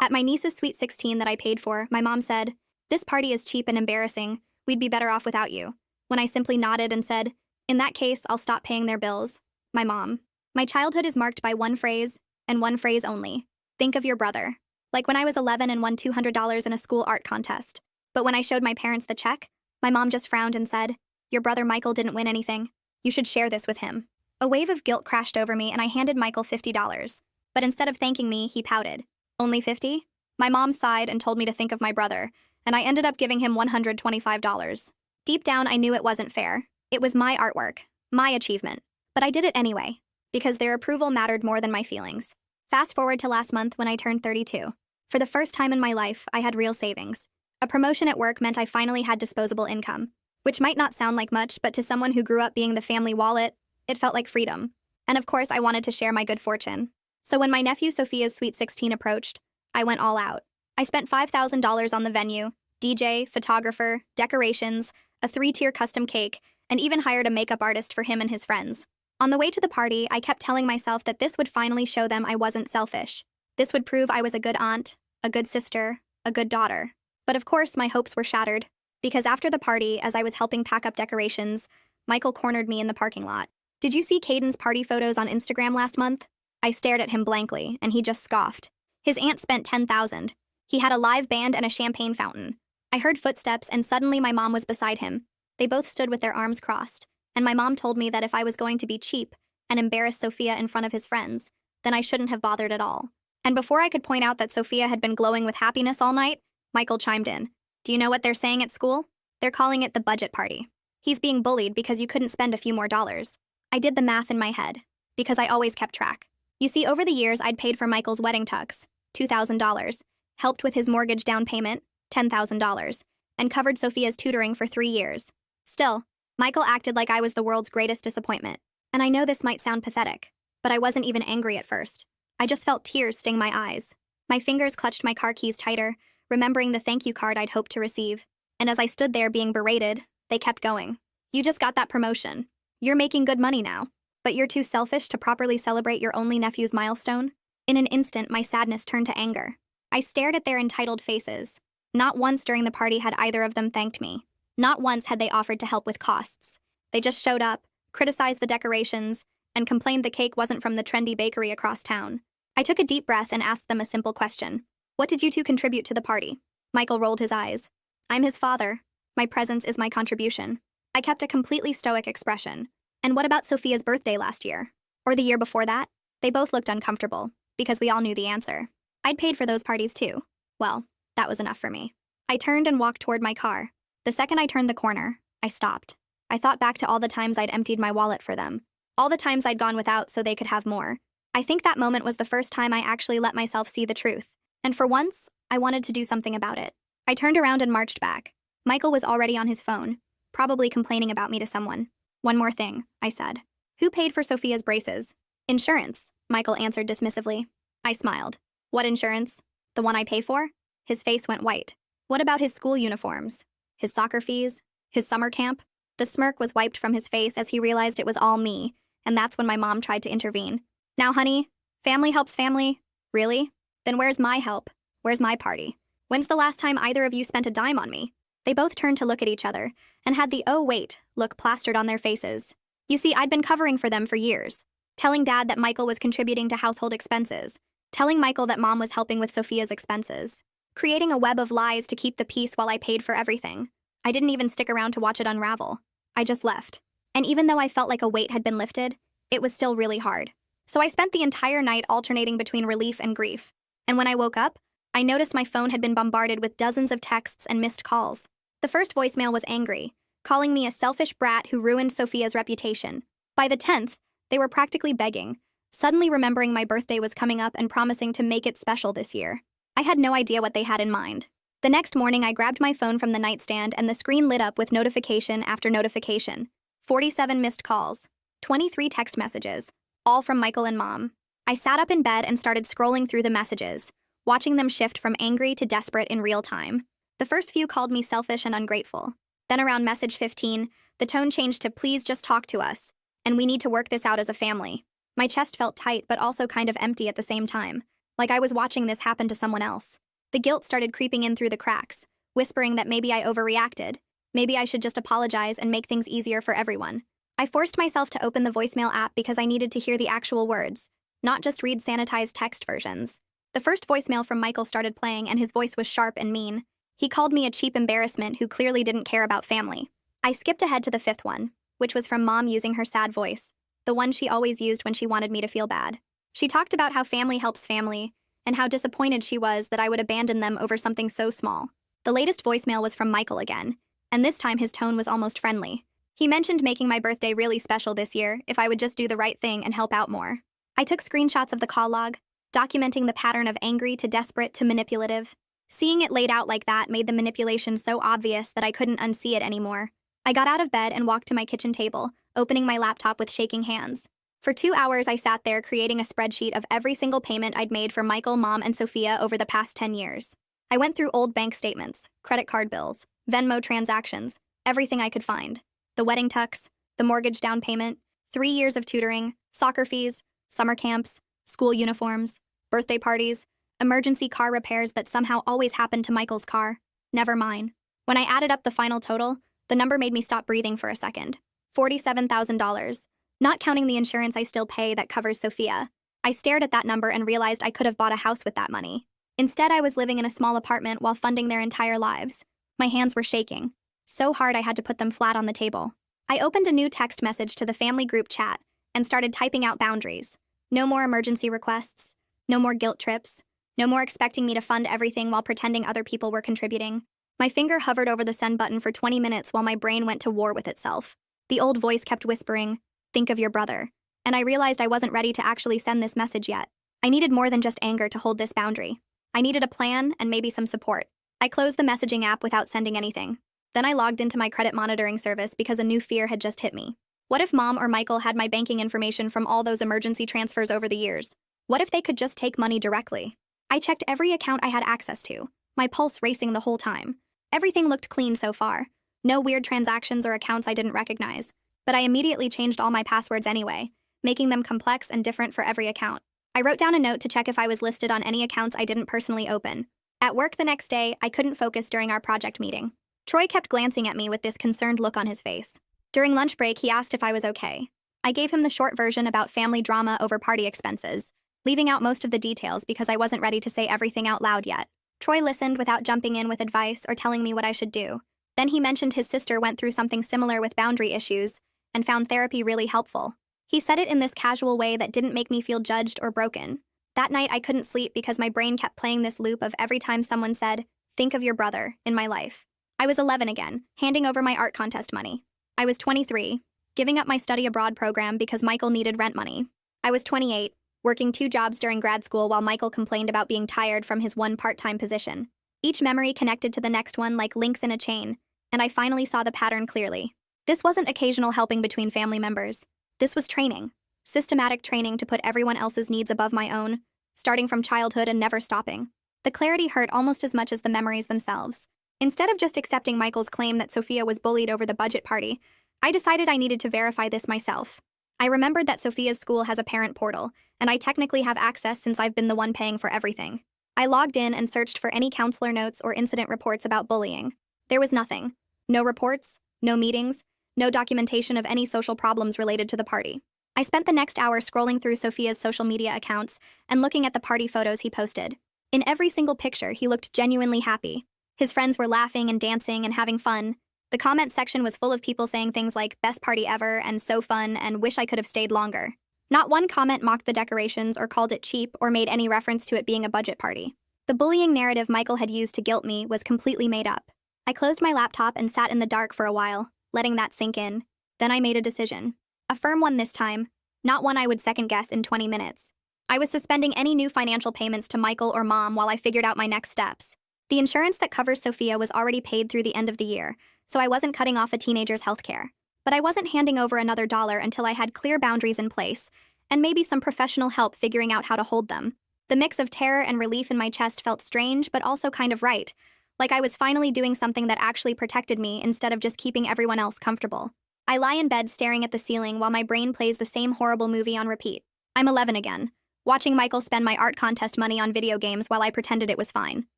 At my niece's sweet 16 that I paid for, my mom said, "This party is cheap and embarrassing. We'd be better off without you." When I simply nodded and said, "In that case, I'll stop paying their bills." My mom. My childhood is marked by one phrase, and one phrase only. Think of your brother. Like when I was 11 and won $200 in a school art contest. But when I showed my parents the check, my mom just frowned and said, "Your brother Michael didn't win anything. You should share this with him." A wave of guilt crashed over me and I handed Michael $50. But instead of thanking me, he pouted. "Only 50? My mom sighed and told me to think of my brother, and I ended up giving him $125. Deep down, I knew it wasn't fair. It was my artwork, my achievement. But I did it anyway, because their approval mattered more than my feelings. Fast forward to last month when I turned 32. For the first time in my life, I had real savings. A promotion at work meant I finally had disposable income, which might not sound like much, but to someone who grew up being the family wallet, it felt like freedom. And of course, I wanted to share my good fortune. So when my nephew Sophia's sweet 16 approached, I went all out. I spent $5,000 on the venue, DJ, photographer, decorations, a 3-tier custom cake, and even hired a makeup artist for him and his friends. On the way to the party, I kept telling myself that this would finally show them I wasn't selfish. This would prove I was a good aunt, a good sister, a good daughter. But of course, my hopes were shattered. Because after the party, as I was helping pack up decorations, Michael cornered me in the parking lot. "Did you see Caden's party photos on Instagram last month?" I stared at him blankly, and he just scoffed. His aunt spent $10,000. He had a live band and a champagne fountain. I heard footsteps, and suddenly my mom was beside him. They both stood with their arms crossed, and my mom told me that if I was going to be cheap and embarrass Sophia in front of his friends, then I shouldn't have bothered at all. And before I could point out that Sophia had been glowing with happiness all night, Michael chimed in. "Do you know what they're saying at school? They're calling it the budget party. He's being bullied because you couldn't spend a few more dollars." I did the math in my head, because I always kept track. You see, over the years, I'd paid for Michael's wedding tux, $2,000, helped with his mortgage down payment, $10,000, and covered Sophia's tutoring for 3 years. Still, Michael acted like I was the world's greatest disappointment. And I know this might sound pathetic, but I wasn't even angry at first. I just felt tears sting my eyes. My fingers clutched my car keys tighter, remembering the thank you card I'd hoped to receive. And as I stood there being berated, they kept going. "You just got that promotion. You're making good money now. But you're too selfish to properly celebrate your only nephew's milestone?" In an instant, my sadness turned to anger. I stared at their entitled faces. Not once during the party had either of them thanked me. Not once had they offered to help with costs. They just showed up, criticized the decorations, and complained the cake wasn't from the trendy bakery across town. I took a deep breath and asked them a simple question. "What did you two contribute to the party?" Michael rolled his eyes. "I'm his father. My presence is my contribution." I kept a completely stoic expression. "And what about Sophia's birthday last year? Or the year before that?" They both looked uncomfortable, because we all knew the answer. I'd paid for those parties too. Well, that was enough for me. I turned and walked toward my car. The second I turned the corner, I stopped. I thought back to all the times I'd emptied my wallet for them. All the times I'd gone without so they could have more. I think that moment was the first time I actually let myself see the truth. And for once, I wanted to do something about it. I turned around and marched back. Michael was already on his phone, probably complaining about me to someone. "One more thing," I said. "Who paid for Sophia's braces?" "Insurance," Michael answered dismissively. I smiled. "What insurance? The one I pay for?" His face went white. "What about his school uniforms? His soccer fees? His summer camp?" The smirk was wiped from his face as he realized it was all me, and that's when my mom tried to intervene. "Now, honey, family helps family. Really? Then where's my help? Where's my party? When's the last time either of you spent a dime on me?" They both turned to look at each other, and had the "oh wait" look plastered on their faces. You see, I'd been covering for them for years, telling Dad that Michael was contributing to household expenses, telling Michael that Mom was helping with Sophia's expenses, creating a web of lies to keep the peace while I paid for everything. I didn't even stick around to watch it unravel. I just left. And even though I felt like a weight had been lifted, it was still really hard. So I spent the entire night alternating between relief and grief. And when I woke up, I noticed my phone had been bombarded with dozens of texts and missed calls. The first voicemail was angry, calling me a selfish brat who ruined Sophia's reputation. By the 10th, they were practically begging, suddenly remembering my birthday was coming up and promising to make it special this year. I had no idea what they had in mind. The next morning, I grabbed my phone from the nightstand and the screen lit up with notification after notification. 47 missed calls, 23 text messages, all from Michael and Mom. I sat up in bed and started scrolling through the messages, watching them shift from angry to desperate in real time. The first few called me selfish and ungrateful. Then around message 15, the tone changed to "please just talk to us, and we need to work this out as a family." My chest felt tight but also kind of empty at the same time, like I was watching this happen to someone else. The guilt started creeping in through the cracks, whispering that maybe I overreacted. Maybe I should just apologize and make things easier for everyone. I forced myself to open the voicemail app because I needed to hear the actual words, not just read sanitized text versions. The first voicemail from Michael started playing, and his voice was sharp and mean. He called me a cheap embarrassment who clearly didn't care about family. I skipped ahead to the fifth one, which was from Mom using her sad voice, the one she always used when she wanted me to feel bad. She talked about how family helps family, and how disappointed she was that I would abandon them over something so small. The latest voicemail was from Michael again, and this time his tone was almost friendly. He mentioned making my birthday really special this year if I would just do the right thing and help out more. I took screenshots of the call log, documenting the pattern of angry to desperate to manipulative. Seeing it laid out like that made the manipulation so obvious that I couldn't unsee it anymore. I got out of bed and walked to my kitchen table, opening my laptop with shaking hands. For 2 hours, I sat there creating a spreadsheet of every single payment I'd made for Michael, Mom, and Sophia over the past 10 years. I went through old bank statements, credit card bills, Venmo transactions, everything I could find. The wedding tux, the mortgage down payment, 3 years of tutoring, soccer fees, summer camps, school uniforms, birthday parties, emergency car repairs that somehow always happened to Michael's car. Never mine. When I added up the final total, the number made me stop breathing for a second. $47,000. Not counting the insurance I still pay that covers Sophia. I stared at that number and realized I could have bought a house with that money. Instead, I was living in a small apartment while funding their entire lives. My hands were shaking. So hard I had to put them flat on the table. I opened a new text message to the family group chat and started typing out boundaries. No more emergency requests. No more guilt trips. No more expecting me to fund everything while pretending other people were contributing. My finger hovered over the send button for 20 minutes while my brain went to war with itself. The old voice kept whispering, "Think of your brother." And I realized I wasn't ready to actually send this message yet. I needed more than just anger to hold this boundary. I needed a plan and maybe some support. I closed the messaging app without sending anything. Then I logged into my credit monitoring service because a new fear had just hit me. What if Mom or Michael had my banking information from all those emergency transfers over the years? What if they could just take money directly? I checked every account I had access to, my pulse racing the whole time. Everything looked clean so far. No weird transactions or accounts I didn't recognize. But I immediately changed all my passwords anyway, making them complex and different for every account. I wrote down a note to check if I was listed on any accounts I didn't personally open. At work the next day, I couldn't focus during our project meeting. Troy kept glancing at me with this concerned look on his face. During lunch break, he asked if I was okay. I gave him the short version about family drama over party expenses, leaving out most of the details because I wasn't ready to say everything out loud yet. Troy listened without jumping in with advice or telling me what I should do. Then he mentioned his sister went through something similar with boundary issues and found therapy really helpful. He said it in this casual way that didn't make me feel judged or broken. That night, I couldn't sleep because my brain kept playing this loop of every time someone said, "Think of your brother," in my life. I was 11 again, handing over my art contest money. I was 23, giving up my study abroad program because Michael needed rent money. I was 28, working 2 jobs during grad school while Michael complained about being tired from his one part-time position. Each memory connected to the next one like links in a chain, and I finally saw the pattern clearly. This wasn't occasional helping between family members. This was training. Systematic training to put everyone else's needs above my own, starting from childhood and never stopping. The clarity hurt almost as much as the memories themselves. Instead of just accepting Michael's claim that Sophia was bullied over the budget party, I decided I needed to verify this myself. I remembered that Sophia's school has a parent portal, and I technically have access since I've been the one paying for everything. I logged in and searched for any counselor notes or incident reports about bullying. There was nothing. No reports, no meetings, no documentation of any social problems related to the party. I spent the next hour scrolling through Sophia's social media accounts and looking at the party photos he posted. In every single picture, he looked genuinely happy. His friends were laughing and dancing and having fun. The comment section was full of people saying things like, "Best party ever," and "So fun," and "Wish I could have stayed longer." Not one comment mocked the decorations or called it cheap or made any reference to it being a budget party. The bullying narrative Michael had used to guilt me was completely made up. I closed my laptop and sat in the dark for a while, letting that sink in. Then I made a decision. A firm one this time, not one I would second-guess in 20 minutes. I was suspending any new financial payments to Michael or Mom while I figured out my next steps. The insurance that covers Sophia was already paid through the end of the year, so I wasn't cutting off a teenager's health care. But I wasn't handing over another dollar until I had clear boundaries in place, and maybe some professional help figuring out how to hold them. The mix of terror and relief in my chest felt strange, but also kind of right, like I was finally doing something that actually protected me instead of just keeping everyone else comfortable. I lie in bed staring at the ceiling while my brain plays the same horrible movie on repeat. I'm 11 again. Watching Michael spend my art contest money on video games while I pretended it was fine.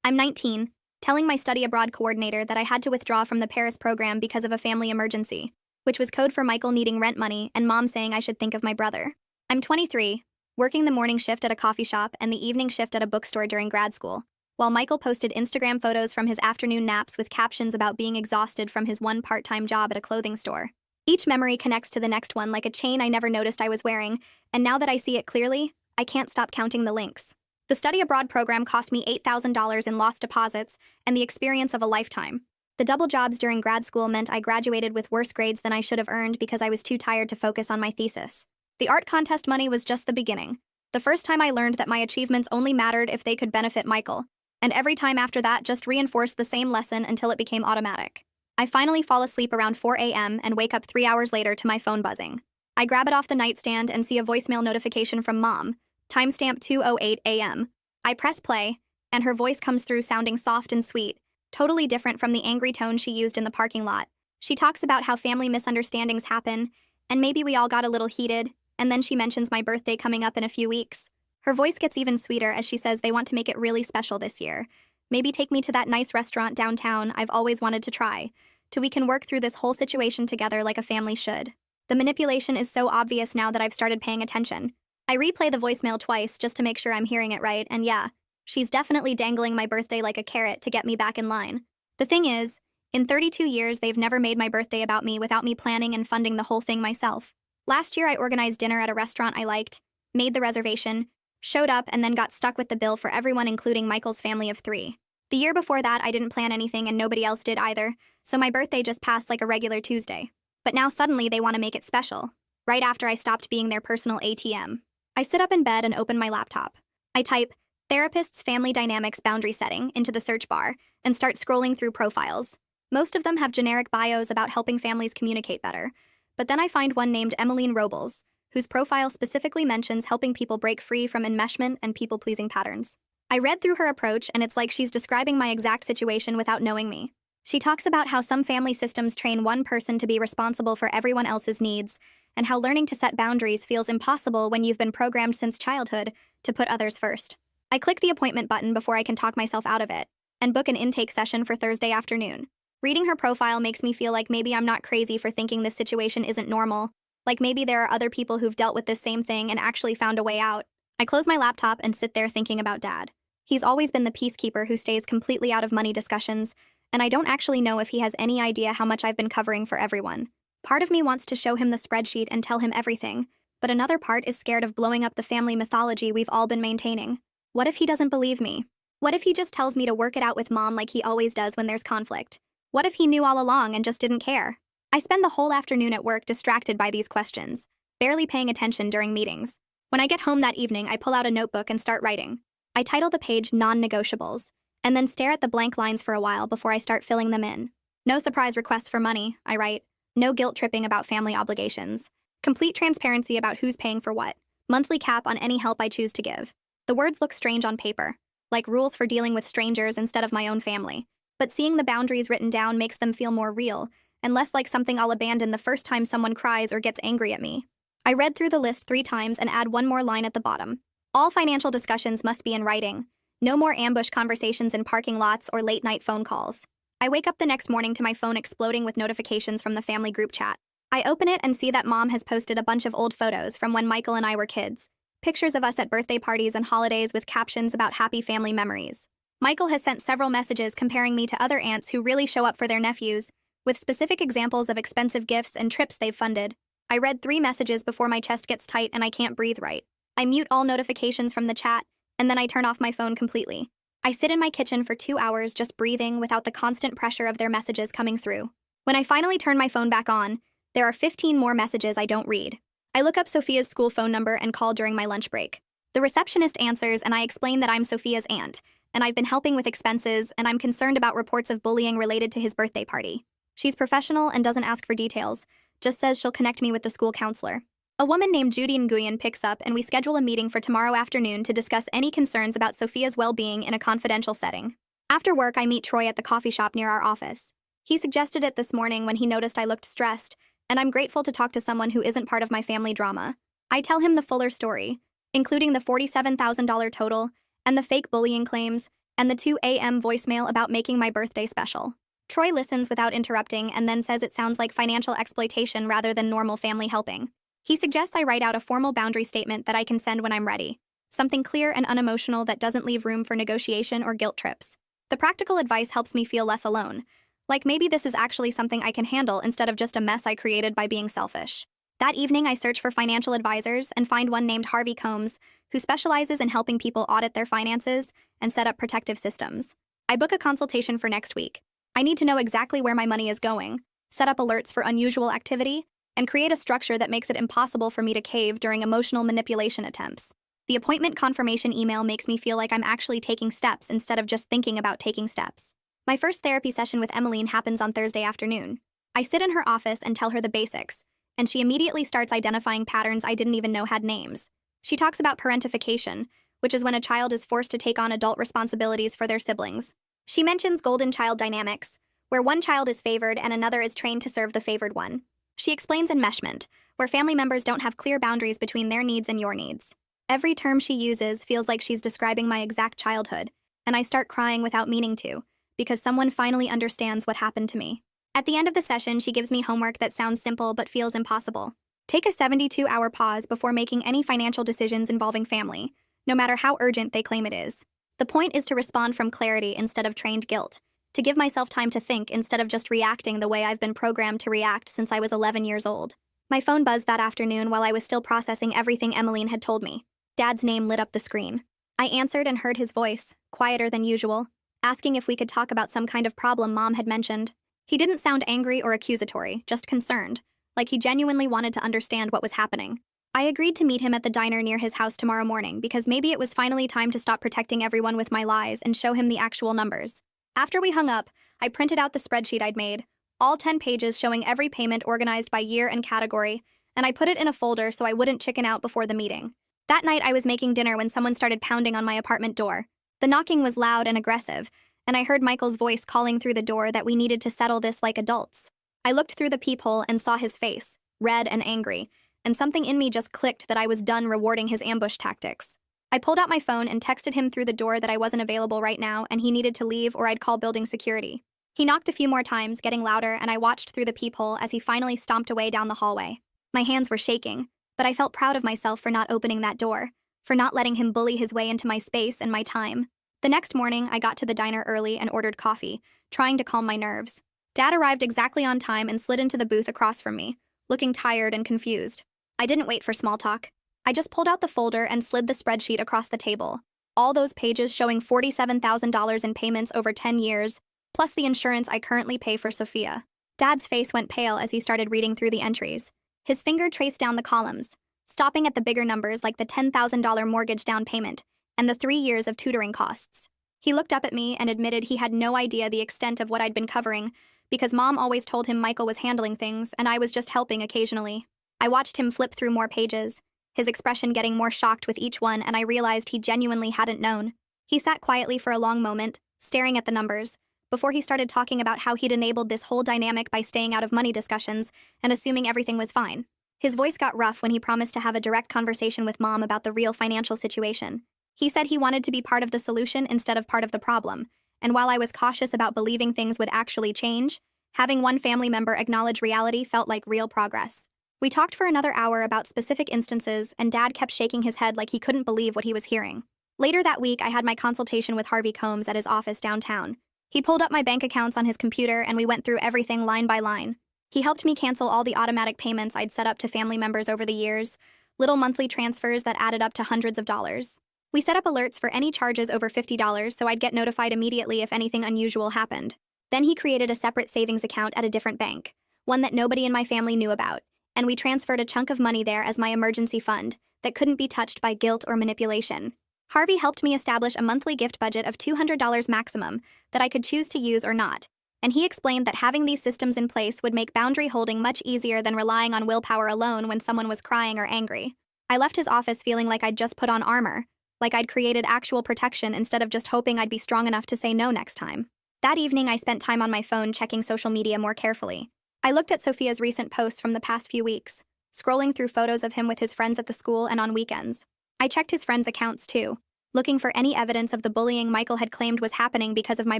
I'm 19, telling my study abroad coordinator that I had to withdraw from the Paris program because of a family emergency, which was code for Michael needing rent money and mom saying I should think of my brother. I'm 23, working the morning shift at a coffee shop and the evening shift at a bookstore during grad school, while Michael posted Instagram photos from his afternoon naps with captions about being exhausted from his one part-time job at a clothing store. Each memory connects to the next one like a chain I never noticed I was wearing, and now that I see it clearly, I can't stop counting the links. The study abroad program cost me $8,000 in lost deposits and the experience of a lifetime. The double jobs during grad school meant I graduated with worse grades than I should have earned because I was too tired to focus on my thesis. The art contest money was just the beginning. The first time I learned that my achievements only mattered if they could benefit Michael, and every time after that just reinforced the same lesson until it became automatic. I finally fall asleep around 4 a.m. and wake up 3 hours later to my phone buzzing. I grab it off the nightstand and see a voicemail notification from Mom, timestamp 2:08 a.m. I press play, and her voice comes through sounding soft and sweet, totally different from the angry tone she used in the parking lot. She talks about how family misunderstandings happen, and maybe we all got a little heated, and then she mentions my birthday coming up in a few weeks. Her voice gets even sweeter as she says they want to make it really special this year. Maybe take me to that nice restaurant downtown I've always wanted to try, till we can work through this whole situation together like a family should. The manipulation is so obvious now that I've started paying attention. I replay the voicemail twice just to make sure I'm hearing it right, and yeah, she's definitely dangling my birthday like a carrot to get me back in line. The thing is, in 32 years they've never made my birthday about me without me planning and funding the whole thing myself. Last year I organized dinner at a restaurant I liked, made the reservation, showed up, and then got stuck with the bill for everyone including Michael's family of 3. The year before that I didn't plan anything and nobody else did either, so my birthday just passed like a regular Tuesday. But now suddenly they want to make it special, right after I stopped being their personal ATM. I sit up in bed and open my laptop. I type, "Therapist's Family Dynamics Boundary Setting" into the search bar and start scrolling through profiles. Most of them have generic bios about helping families communicate better, but then I find one named Emmeline Robles, whose profile specifically mentions helping people break free from enmeshment and people-pleasing patterns. I read through her approach and it's like she's describing my exact situation without knowing me. She talks about how some family systems train one person to be responsible for everyone else's needs, and how learning to set boundaries feels impossible when you've been programmed since childhood to put others first. I click the appointment button before I can talk myself out of it, and book an intake session for Thursday afternoon. Reading her profile makes me feel like maybe I'm not crazy for thinking this situation isn't normal, like maybe there are other people who've dealt with this same thing and actually found a way out. I close my laptop and sit there thinking about Dad. He's always been the peacekeeper who stays completely out of money discussions, and I don't actually know if he has any idea how much I've been covering for everyone. Part of me wants to show him the spreadsheet and tell him everything, but another part is scared of blowing up the family mythology we've all been maintaining. What if he doesn't believe me? What if he just tells me to work it out with Mom like he always does when there's conflict? What if he knew all along and just didn't care? I spend the whole afternoon at work distracted by these questions, barely paying attention during meetings. When I get home that evening, I pull out a notebook and start writing. I title the page "Non-Negotiables," and then stare at the blank lines for a while before I start filling them in. "No surprise requests for money," I write. "No guilt-tripping about family obligations. Complete transparency about who's paying for what. Monthly cap on any help I choose to give." The words look strange on paper, like rules for dealing with strangers instead of my own family. But seeing the boundaries written down makes them feel more real, and less like something I'll abandon the first time someone cries or gets angry at me. I read through the list 3 times and add one more line at the bottom. All financial discussions must be in writing. No more ambush conversations in parking lots or late-night phone calls. I wake up the next morning to my phone exploding with notifications from the family group chat. I open it and see that Mom has posted a bunch of old photos from when Michael and I were kids. Pictures of us at birthday parties and holidays with captions about happy family memories. Michael has sent several messages comparing me to other aunts who really show up for their nephews, with specific examples of expensive gifts and trips they've funded. I read 3 messages before my chest gets tight and I can't breathe right. I mute all notifications from the chat, and then I turn off my phone completely. I sit in my kitchen for 2 hours just breathing without the constant pressure of their messages coming through. When I finally turn my phone back on, there are 15 more messages I don't read. I look up Sophia's school phone number and call during my lunch break. The receptionist answers and I explain that I'm Sophia's aunt, and I've been helping with expenses, and I'm concerned about reports of bullying related to his birthday party. She's professional and doesn't ask for details, just says she'll connect me with the school counselor. A woman named Judy Nguyen picks up and we schedule a meeting for tomorrow afternoon to discuss any concerns about Sophia's well-being in a confidential setting. After work, I meet Troy at the coffee shop near our office. He suggested it this morning when he noticed I looked stressed, and I'm grateful to talk to someone who isn't part of my family drama. I tell him the fuller story, including the $47,000 total, and the fake bullying claims, and the 2 a.m. voicemail about making my birthday special. Troy listens without interrupting and then says it sounds like financial exploitation rather than normal family helping. He suggests I write out a formal boundary statement that I can send when I'm ready. Something clear and unemotional that doesn't leave room for negotiation or guilt trips. The practical advice helps me feel less alone. Like maybe this is actually something I can handle instead of just a mess I created by being selfish. That evening, I search for financial advisors and find one named Harvey Combs, who specializes in helping people audit their finances and set up protective systems. I book a consultation for next week. I need to know exactly where my money is going, set up alerts for unusual activity, and create a structure that makes it impossible for me to cave during emotional manipulation attempts. The appointment confirmation email makes me feel like I'm actually taking steps instead of just thinking about taking steps. My first therapy session with Emmeline happens on Thursday afternoon. I sit in her office and tell her the basics, and she immediately starts identifying patterns I didn't even know had names. She talks about parentification, which is when a child is forced to take on adult responsibilities for their siblings. She mentions golden child dynamics, where one child is favored and another is trained to serve the favored one. She explains enmeshment, where family members don't have clear boundaries between their needs and your needs. Every term she uses feels like she's describing my exact childhood, and I start crying without meaning to, because someone finally understands what happened to me. At the end of the session, she gives me homework that sounds simple but feels impossible. Take a 72-hour pause before making any financial decisions involving family, no matter how urgent they claim it is. The point is to respond from clarity instead of trained guilt, to give myself time to think instead of just reacting the way I've been programmed to react since I was 11 years old. My phone buzzed that afternoon while I was still processing everything Emmeline had told me. Dad's name lit up the screen. I answered and heard his voice, quieter than usual, asking if we could talk about some kind of problem Mom had mentioned. He didn't sound angry or accusatory, just concerned, like he genuinely wanted to understand what was happening. I agreed to meet him at the diner near his house tomorrow morning because maybe it was finally time to stop protecting everyone with my lies and show him the actual numbers. After we hung up, I printed out the spreadsheet I'd made, all 10 pages showing every payment organized by year and category, and I put it in a folder so I wouldn't chicken out before the meeting. That night I was making dinner when someone started pounding on my apartment door. The knocking was loud and aggressive, and I heard Michael's voice calling through the door that we needed to settle this like adults. I looked through the peephole and saw his face, red and angry, and something in me just clicked that I was done rewarding his ambush tactics. I pulled out my phone and texted him through the door that I wasn't available right now and he needed to leave or I'd call building security. He knocked a few more times, getting louder, and I watched through the peephole as he finally stomped away down the hallway. My hands were shaking, but I felt proud of myself for not opening that door, for not letting him bully his way into my space and my time. The next morning, I got to the diner early and ordered coffee, trying to calm my nerves. Dad arrived exactly on time and slid into the booth across from me, looking tired and confused. I didn't wait for small talk. I just pulled out the folder and slid the spreadsheet across the table. All those pages showing $47,000 in payments over 10 years, plus the insurance I currently pay for Sophia. Dad's face went pale as he started reading through the entries. His finger traced down the columns, stopping at the bigger numbers like the $10,000 mortgage down payment and the 3 years of tutoring costs. He looked up at me and admitted he had no idea the extent of what I'd been covering because Mom always told him Michael was handling things and I was just helping occasionally. I watched him flip through more pages, his expression getting more shocked with each one, and I realized he genuinely hadn't known. He sat quietly for a long moment, staring at the numbers, before he started talking about how he'd enabled this whole dynamic by staying out of money discussions and assuming everything was fine. His voice got rough when he promised to have a direct conversation with Mom about the real financial situation. He said he wanted to be part of the solution instead of part of the problem, and while I was cautious about believing things would actually change, having one family member acknowledge reality felt like real progress. We talked for another hour about specific instances, and Dad kept shaking his head like he couldn't believe what he was hearing. Later that week, I had my consultation with Harvey Combs at his office downtown. He pulled up my bank accounts on his computer and we went through everything line by line. He helped me cancel all the automatic payments I'd set up to family members over the years, little monthly transfers that added up to hundreds of dollars. We set up alerts for any charges over $50 so I'd get notified immediately if anything unusual happened. Then he created a separate savings account at a different bank, one that nobody in my family knew about, and we transferred a chunk of money there as my emergency fund that couldn't be touched by guilt or manipulation. Harvey helped me establish a monthly gift budget of $200 maximum that I could choose to use or not, and he explained that having these systems in place would make boundary holding much easier than relying on willpower alone when someone was crying or angry. I left his office feeling like I'd just put on armor, like I'd created actual protection instead of just hoping I'd be strong enough to say no next time. That evening, I spent time on my phone checking social media more carefully. I looked at Sophia's recent posts from the past few weeks, scrolling through photos of him with his friends at the school and on weekends. I checked his friends' accounts too, looking for any evidence of the bullying Michael had claimed was happening because of my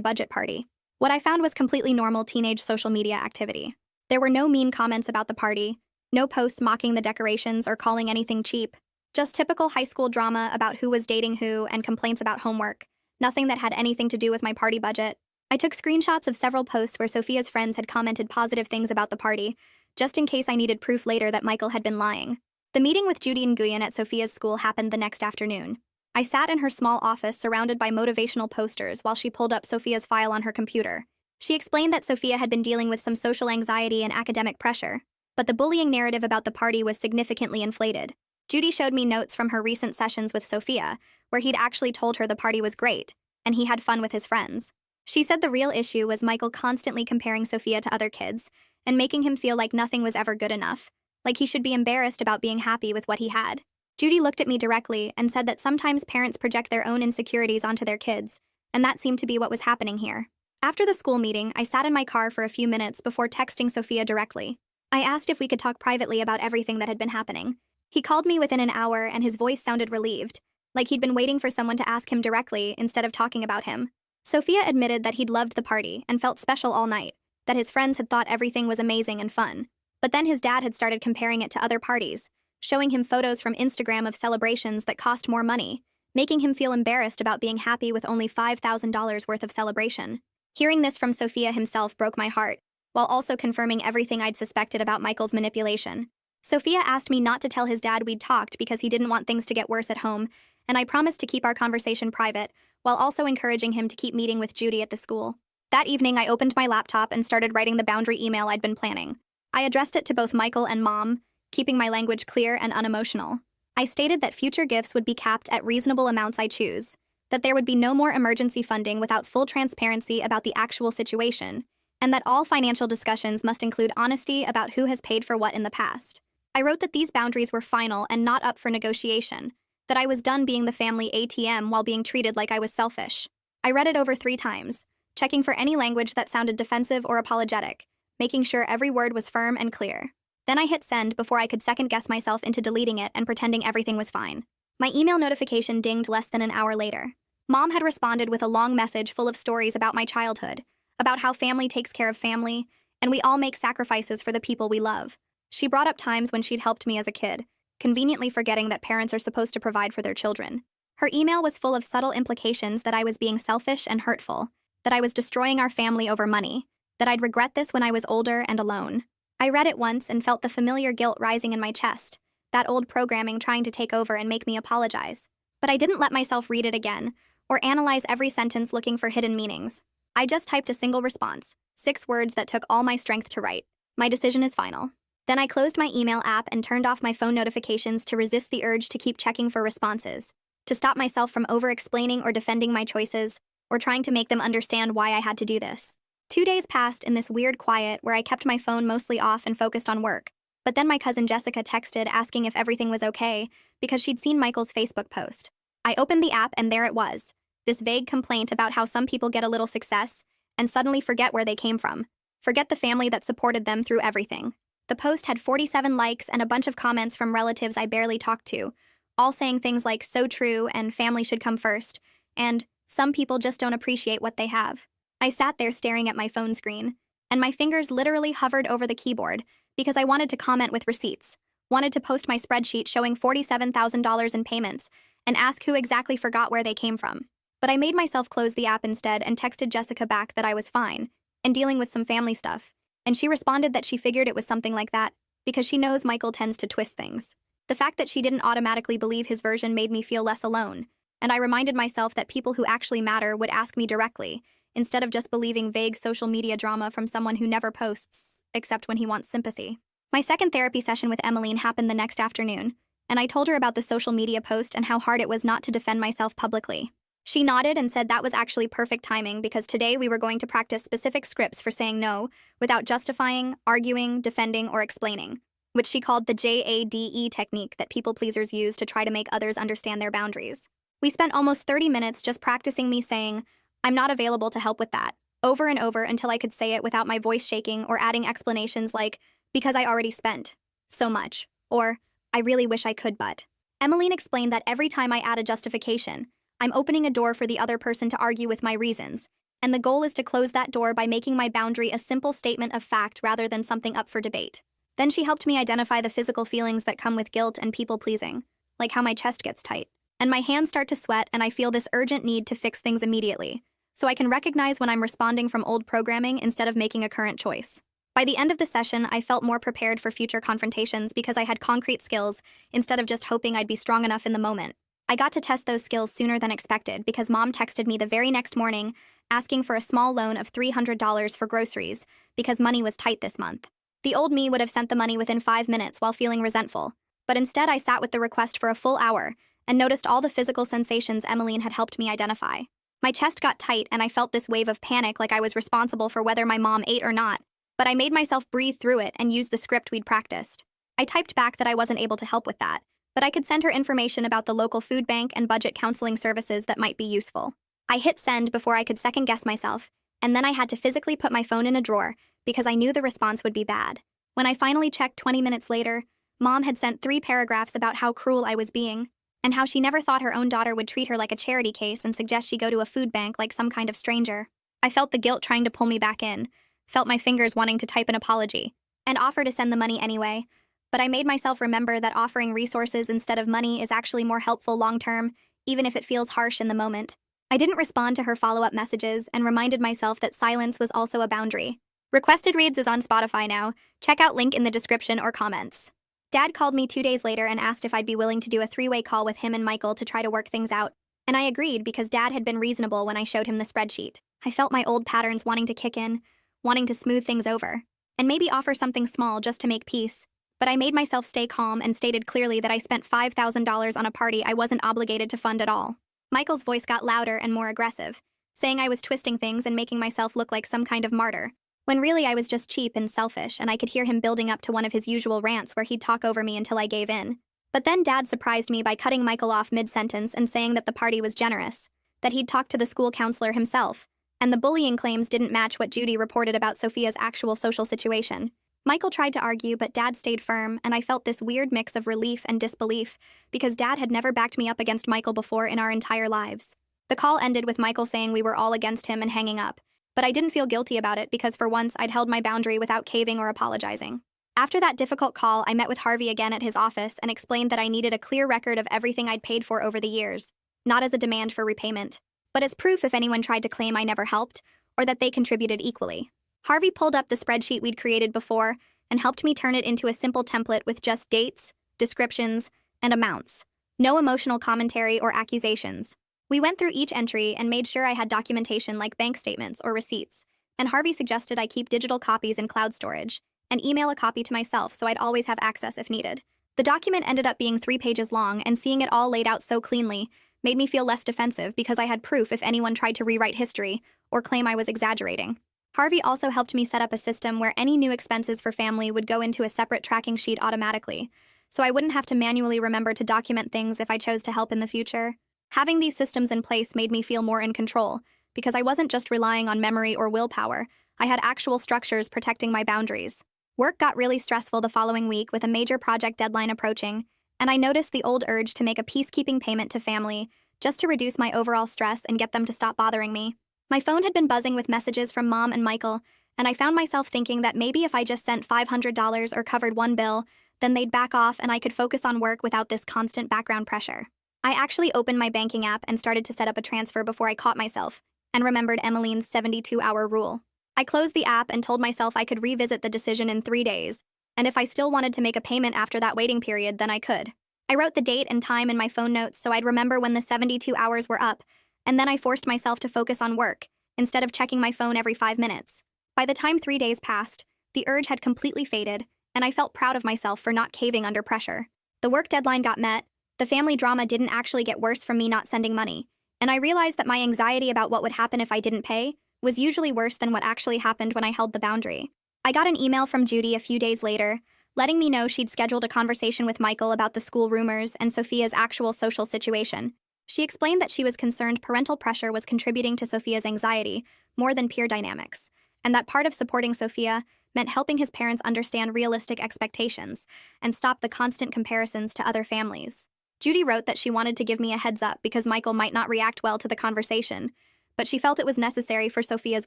budget party. What I found was completely normal teenage social media activity. There were no mean comments about the party, no posts mocking the decorations or calling anything cheap, just typical high school drama about who was dating who and complaints about homework, nothing that had anything to do with my party budget. I took screenshots of several posts where Sophia's friends had commented positive things about the party, just in case I needed proof later that Michael had been lying. The meeting with Judy and Nguyen at Sophia's school happened the next afternoon. I sat in her small office surrounded by motivational posters while she pulled up Sophia's file on her computer. She explained that Sophia had been dealing with some social anxiety and academic pressure, but the bullying narrative about the party was significantly inflated. Judy showed me notes from her recent sessions with Sophia, where he'd actually told her the party was great, and he had fun with his friends. She said the real issue was Michael constantly comparing Sophia to other kids, and making him feel like nothing was ever good enough, like he should be embarrassed about being happy with what he had. Judy looked at me directly and said that sometimes parents project their own insecurities onto their kids, and that seemed to be what was happening here. After the school meeting, I sat in my car for a few minutes before texting Sophia directly. I asked if we could talk privately about everything that had been happening. He called me within an hour and his voice sounded relieved, like he'd been waiting for someone to ask him directly instead of talking about him. Sophia admitted that he'd loved the party and felt special all night, that his friends had thought everything was amazing and fun. But then his dad had started comparing it to other parties, showing him photos from Instagram of celebrations that cost more money, making him feel embarrassed about being happy with only $5,000 worth of celebration. Hearing this from Sophia himself broke my heart, while also confirming everything I'd suspected about Michael's manipulation. Sophia asked me not to tell his dad we'd talked because he didn't want things to get worse at home, and I promised to keep our conversation private, while also encouraging him to keep meeting with Judy at the school. That evening, I opened my laptop and started writing the boundary email I'd been planning. I addressed it to both Michael and Mom, keeping my language clear and unemotional. I stated that future gifts would be capped at reasonable amounts I choose, that there would be no more emergency funding without full transparency about the actual situation, and that all financial discussions must include honesty about who has paid for what in the past. I wrote that these boundaries were final and not up for negotiation, that I was done being the family ATM while being treated like I was selfish. I read it over 3 times, checking for any language that sounded defensive or apologetic, making sure every word was firm and clear. Then I hit send before I could second-guess myself into deleting it and pretending everything was fine. My email notification dinged less than an hour later. Mom had responded with a long message full of stories about my childhood, about how family takes care of family, and we all make sacrifices for the people we love. She brought up times when she'd helped me as a kid, conveniently forgetting that parents are supposed to provide for their children. Her email was full of subtle implications that I was being selfish and hurtful, that I was destroying our family over money, that I'd regret this when I was older and alone. I read it once and felt the familiar guilt rising in my chest, that old programming trying to take over and make me apologize. But I didn't let myself read it again, or analyze every sentence looking for hidden meanings. I just typed a single response, 6 words that took all my strength to write. My decision is final. Then I closed my email app and turned off my phone notifications to resist the urge to keep checking for responses, to stop myself from over-explaining or defending my choices, or trying to make them understand why I had to do this. 2 days passed in this weird quiet where I kept my phone mostly off and focused on work. But then my cousin Jessica texted asking if everything was okay because she'd seen Michael's Facebook post. I opened the app and there it was, this vague complaint about how some people get a little success and suddenly forget where they came from, forget the family that supported them through everything. The post had 47 likes and a bunch of comments from relatives I barely talked to, all saying things like "so true" and "family should come first," and "some people just don't appreciate what they have." I sat there staring at my phone screen, and my fingers literally hovered over the keyboard because I wanted to comment with receipts, wanted to post my spreadsheet showing $47,000 in payments, and ask who exactly forgot where they came from. But I made myself close the app instead and texted Jessica back that I was fine, and dealing with some family stuff, and she responded that she figured it was something like that, because she knows Michael tends to twist things. The fact that she didn't automatically believe his version made me feel less alone, and I reminded myself that people who actually matter would ask me directly, instead of just believing vague social media drama from someone who never posts, except when he wants sympathy. My second therapy session with Emmeline happened the next afternoon, and I told her about the social media post and how hard it was not to defend myself publicly. She nodded and said that was actually perfect timing because today we were going to practice specific scripts for saying no without justifying, arguing, defending, or explaining, which she called the JADE technique that people-pleasers use to try to make others understand their boundaries. We spent almost 30 minutes just practicing me saying, "I'm not available to help with that," over and over until I could say it without my voice shaking or adding explanations like, "because I already spent so much," or "I really wish I could but." Emmeline explained that every time I add a justification, I'm opening a door for the other person to argue with my reasons, and the goal is to close that door by making my boundary a simple statement of fact rather than something up for debate. Then she helped me identify the physical feelings that come with guilt and people-pleasing, like how my chest gets tight, and my hands start to sweat and I feel this urgent need to fix things immediately, so I can recognize when I'm responding from old programming instead of making a current choice. By the end of the session, I felt more prepared for future confrontations because I had concrete skills instead of just hoping I'd be strong enough in the moment. I got to test those skills sooner than expected because Mom texted me the very next morning asking for a small loan of $300 for groceries because money was tight this month. The old me would have sent the money within 5 minutes while feeling resentful, but instead I sat with the request for a full hour and noticed all the physical sensations Emmeline had helped me identify. My chest got tight and I felt this wave of panic like I was responsible for whether my mom ate or not, but I made myself breathe through it and use the script we'd practiced. I typed back that I wasn't able to help with that, but I could send her information about the local food bank and budget counseling services that might be useful. I hit send before I could second-guess myself, and then I had to physically put my phone in a drawer because I knew the response would be bad. When I finally checked 20 minutes later, Mom had sent 3 paragraphs about how cruel I was being, and how she never thought her own daughter would treat her like a charity case and suggest she go to a food bank like some kind of stranger. I felt the guilt trying to pull me back in, felt my fingers wanting to type an apology, and offer to send the money anyway, but I made myself remember that offering resources instead of money is actually more helpful long-term, even if it feels harsh in the moment. I didn't respond to her follow-up messages and reminded myself that silence was also a boundary. Requested Reads is on Spotify now. Check out link in the description or comments. Dad called me 2 days later and asked if I'd be willing to do a 3-way call with him and Michael to try to work things out, and I agreed because Dad had been reasonable when I showed him the spreadsheet. I felt my old patterns wanting to kick in, wanting to smooth things over, and maybe offer something small just to make peace. But I made myself stay calm and stated clearly that I spent $5,000 on a party I wasn't obligated to fund at all. Michael's voice got louder and more aggressive, saying I was twisting things and making myself look like some kind of martyr, when really I was just cheap and selfish, and I could hear him building up to one of his usual rants where he'd talk over me until I gave in. But then Dad surprised me by cutting Michael off mid-sentence and saying that the party was generous, that he'd talked to the school counselor himself, and the bullying claims didn't match what Judy reported about Sophia's actual social situation. Michael tried to argue, but Dad stayed firm, and I felt this weird mix of relief and disbelief because Dad had never backed me up against Michael before in our entire lives. The call ended with Michael saying we were all against him and hanging up, but I didn't feel guilty about it because for once I'd held my boundary without caving or apologizing. After that difficult call, I met with Harvey again at his office and explained that I needed a clear record of everything I'd paid for over the years, not as a demand for repayment, but as proof if anyone tried to claim I never helped or that they contributed equally. Harvey pulled up the spreadsheet we'd created before and helped me turn it into a simple template with just dates, descriptions, and amounts. No emotional commentary or accusations. We went through each entry and made sure I had documentation like bank statements or receipts, and Harvey suggested I keep digital copies in cloud storage and email a copy to myself so I'd always have access if needed. The document ended up being 3 pages long, and seeing it all laid out so cleanly made me feel less defensive because I had proof if anyone tried to rewrite history or claim I was exaggerating. Harvey also helped me set up a system where any new expenses for family would go into a separate tracking sheet automatically, so I wouldn't have to manually remember to document things if I chose to help in the future. Having these systems in place made me feel more in control, because I wasn't just relying on memory or willpower. I had actual structures protecting my boundaries. Work got really stressful the following week with a major project deadline approaching, and I noticed the old urge to make a peacekeeping payment to family just to reduce my overall stress and get them to stop bothering me. My phone had been buzzing with messages from Mom and Michael, and I found myself thinking that maybe if I just sent $500 or covered one bill, then they'd back off and I could focus on work without this constant background pressure. I actually opened my banking app and started to set up a transfer before I caught myself, and remembered Emmeline's 72-hour rule. I closed the app and told myself I could revisit the decision in 3 days, and if I still wanted to make a payment after that waiting period, then I could. I wrote the date and time in my phone notes so I'd remember when the 72 hours were up, and then I forced myself to focus on work, instead of checking my phone every 5 minutes. By the time 3 days passed, the urge had completely faded, and I felt proud of myself for not caving under pressure. The work deadline got met, the family drama didn't actually get worse from me not sending money, and I realized that my anxiety about what would happen if I didn't pay was usually worse than what actually happened when I held the boundary. I got an email from Judy a few days later, letting me know she'd scheduled a conversation with Michael about the school rumors and Sophia's actual social situation. She explained that she was concerned parental pressure was contributing to Sophia's anxiety more than peer dynamics, and that part of supporting Sophia meant helping his parents understand realistic expectations and stop the constant comparisons to other families. Judy wrote that she wanted to give me a heads up because Michael might not react well to the conversation, but she felt it was necessary for Sophia's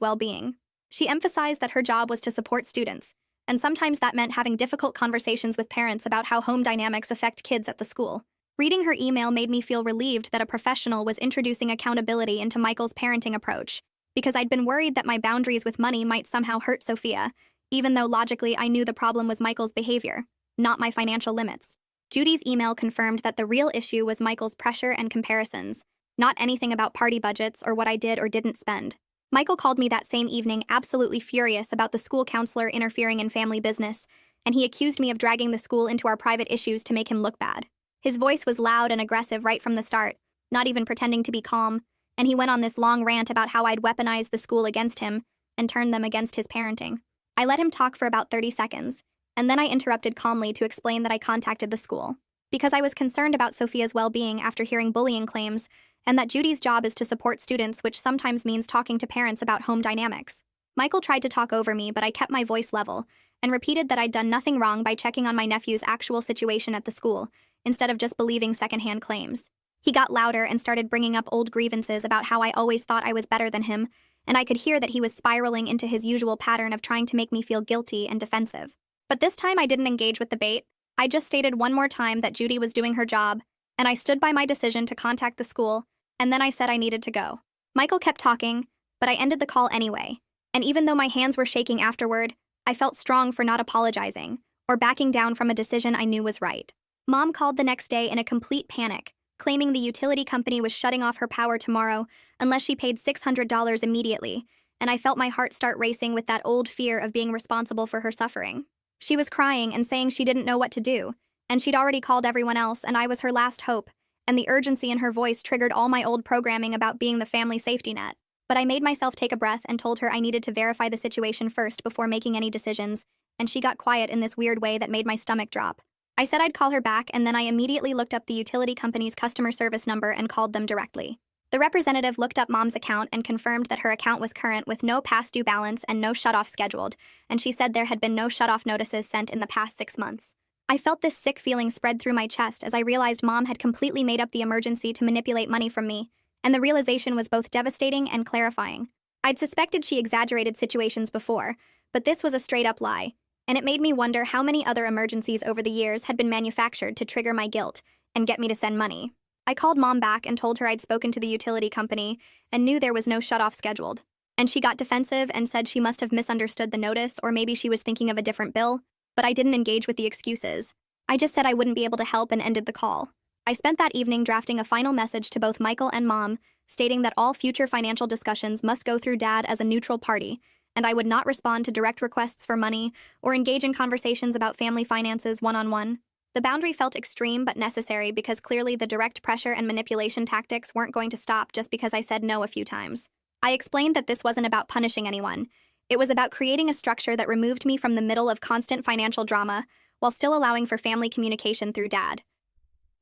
well-being. She emphasized that her job was to support students, and sometimes that meant having difficult conversations with parents about how home dynamics affect kids at the school. Reading her email made me feel relieved that a professional was introducing accountability into Michael's parenting approach, because I'd been worried that my boundaries with money might somehow hurt Sophia, even though logically I knew the problem was Michael's behavior, not my financial limits. Judy's email confirmed that the real issue was Michael's pressure and comparisons, not anything about party budgets or what I did or didn't spend. Michael called me that same evening absolutely furious about the school counselor interfering in family business, and he accused me of dragging the school into our private issues to make him look bad. His voice was loud and aggressive right from the start, not even pretending to be calm, and he went on this long rant about how I'd weaponized the school against him and turned them against his parenting. I let him talk for about 30 seconds, and then I interrupted calmly to explain that I contacted the school because I was concerned about Sophia's well-being after hearing bullying claims, and that Judy's job is to support students, which sometimes means talking to parents about home dynamics. Michael tried to talk over me, but I kept my voice level and repeated that I'd done nothing wrong by checking on my nephew's actual situation at the school, instead of just believing secondhand claims. He got louder and started bringing up old grievances about how I always thought I was better than him, and I could hear that he was spiraling into his usual pattern of trying to make me feel guilty and defensive. But this time I didn't engage with the bait. I just stated one more time that Judy was doing her job, and I stood by my decision to contact the school, and then I said I needed to go. Michael kept talking, but I ended the call anyway, and even though my hands were shaking afterward, I felt strong for not apologizing or backing down from a decision I knew was right. Mom called the next day in a complete panic, claiming the utility company was shutting off her power tomorrow unless she paid $600 immediately, and I felt my heart start racing with that old fear of being responsible for her suffering. She was crying and saying she didn't know what to do, and she'd already called everyone else, and I was her last hope, and the urgency in her voice triggered all my old programming about being the family safety net. But I made myself take a breath and told her I needed to verify the situation first before making any decisions, and she got quiet in this weird way that made my stomach drop. I said I'd call her back, and then I immediately looked up the utility company's customer service number and called them directly. The representative looked up Mom's account and confirmed that her account was current with no past due balance and no shutoff scheduled, and she said there had been no shutoff notices sent in the past 6 months. I felt this sick feeling spread through my chest as I realized Mom had completely made up the emergency to manipulate money from me, and the realization was both devastating and clarifying. I'd suspected she exaggerated situations before, but this was a straight-up lie, and it made me wonder how many other emergencies over the years had been manufactured to trigger my guilt and get me to send money. I called Mom back and told her I'd spoken to the utility company and knew there was no shutoff scheduled, and she got defensive and said she must have misunderstood the notice or maybe she was thinking of a different bill, but I didn't engage with the excuses. I just said I wouldn't be able to help and ended the call. I spent that evening drafting a final message to both Michael and Mom, stating that all future financial discussions must go through Dad as a neutral party, and I would not respond to direct requests for money or engage in conversations about family finances one-on-one. The boundary felt extreme but necessary because clearly the direct pressure and manipulation tactics weren't going to stop just because I said no a few times. I explained that this wasn't about punishing anyone. It was about creating a structure that removed me from the middle of constant financial drama while still allowing for family communication through Dad.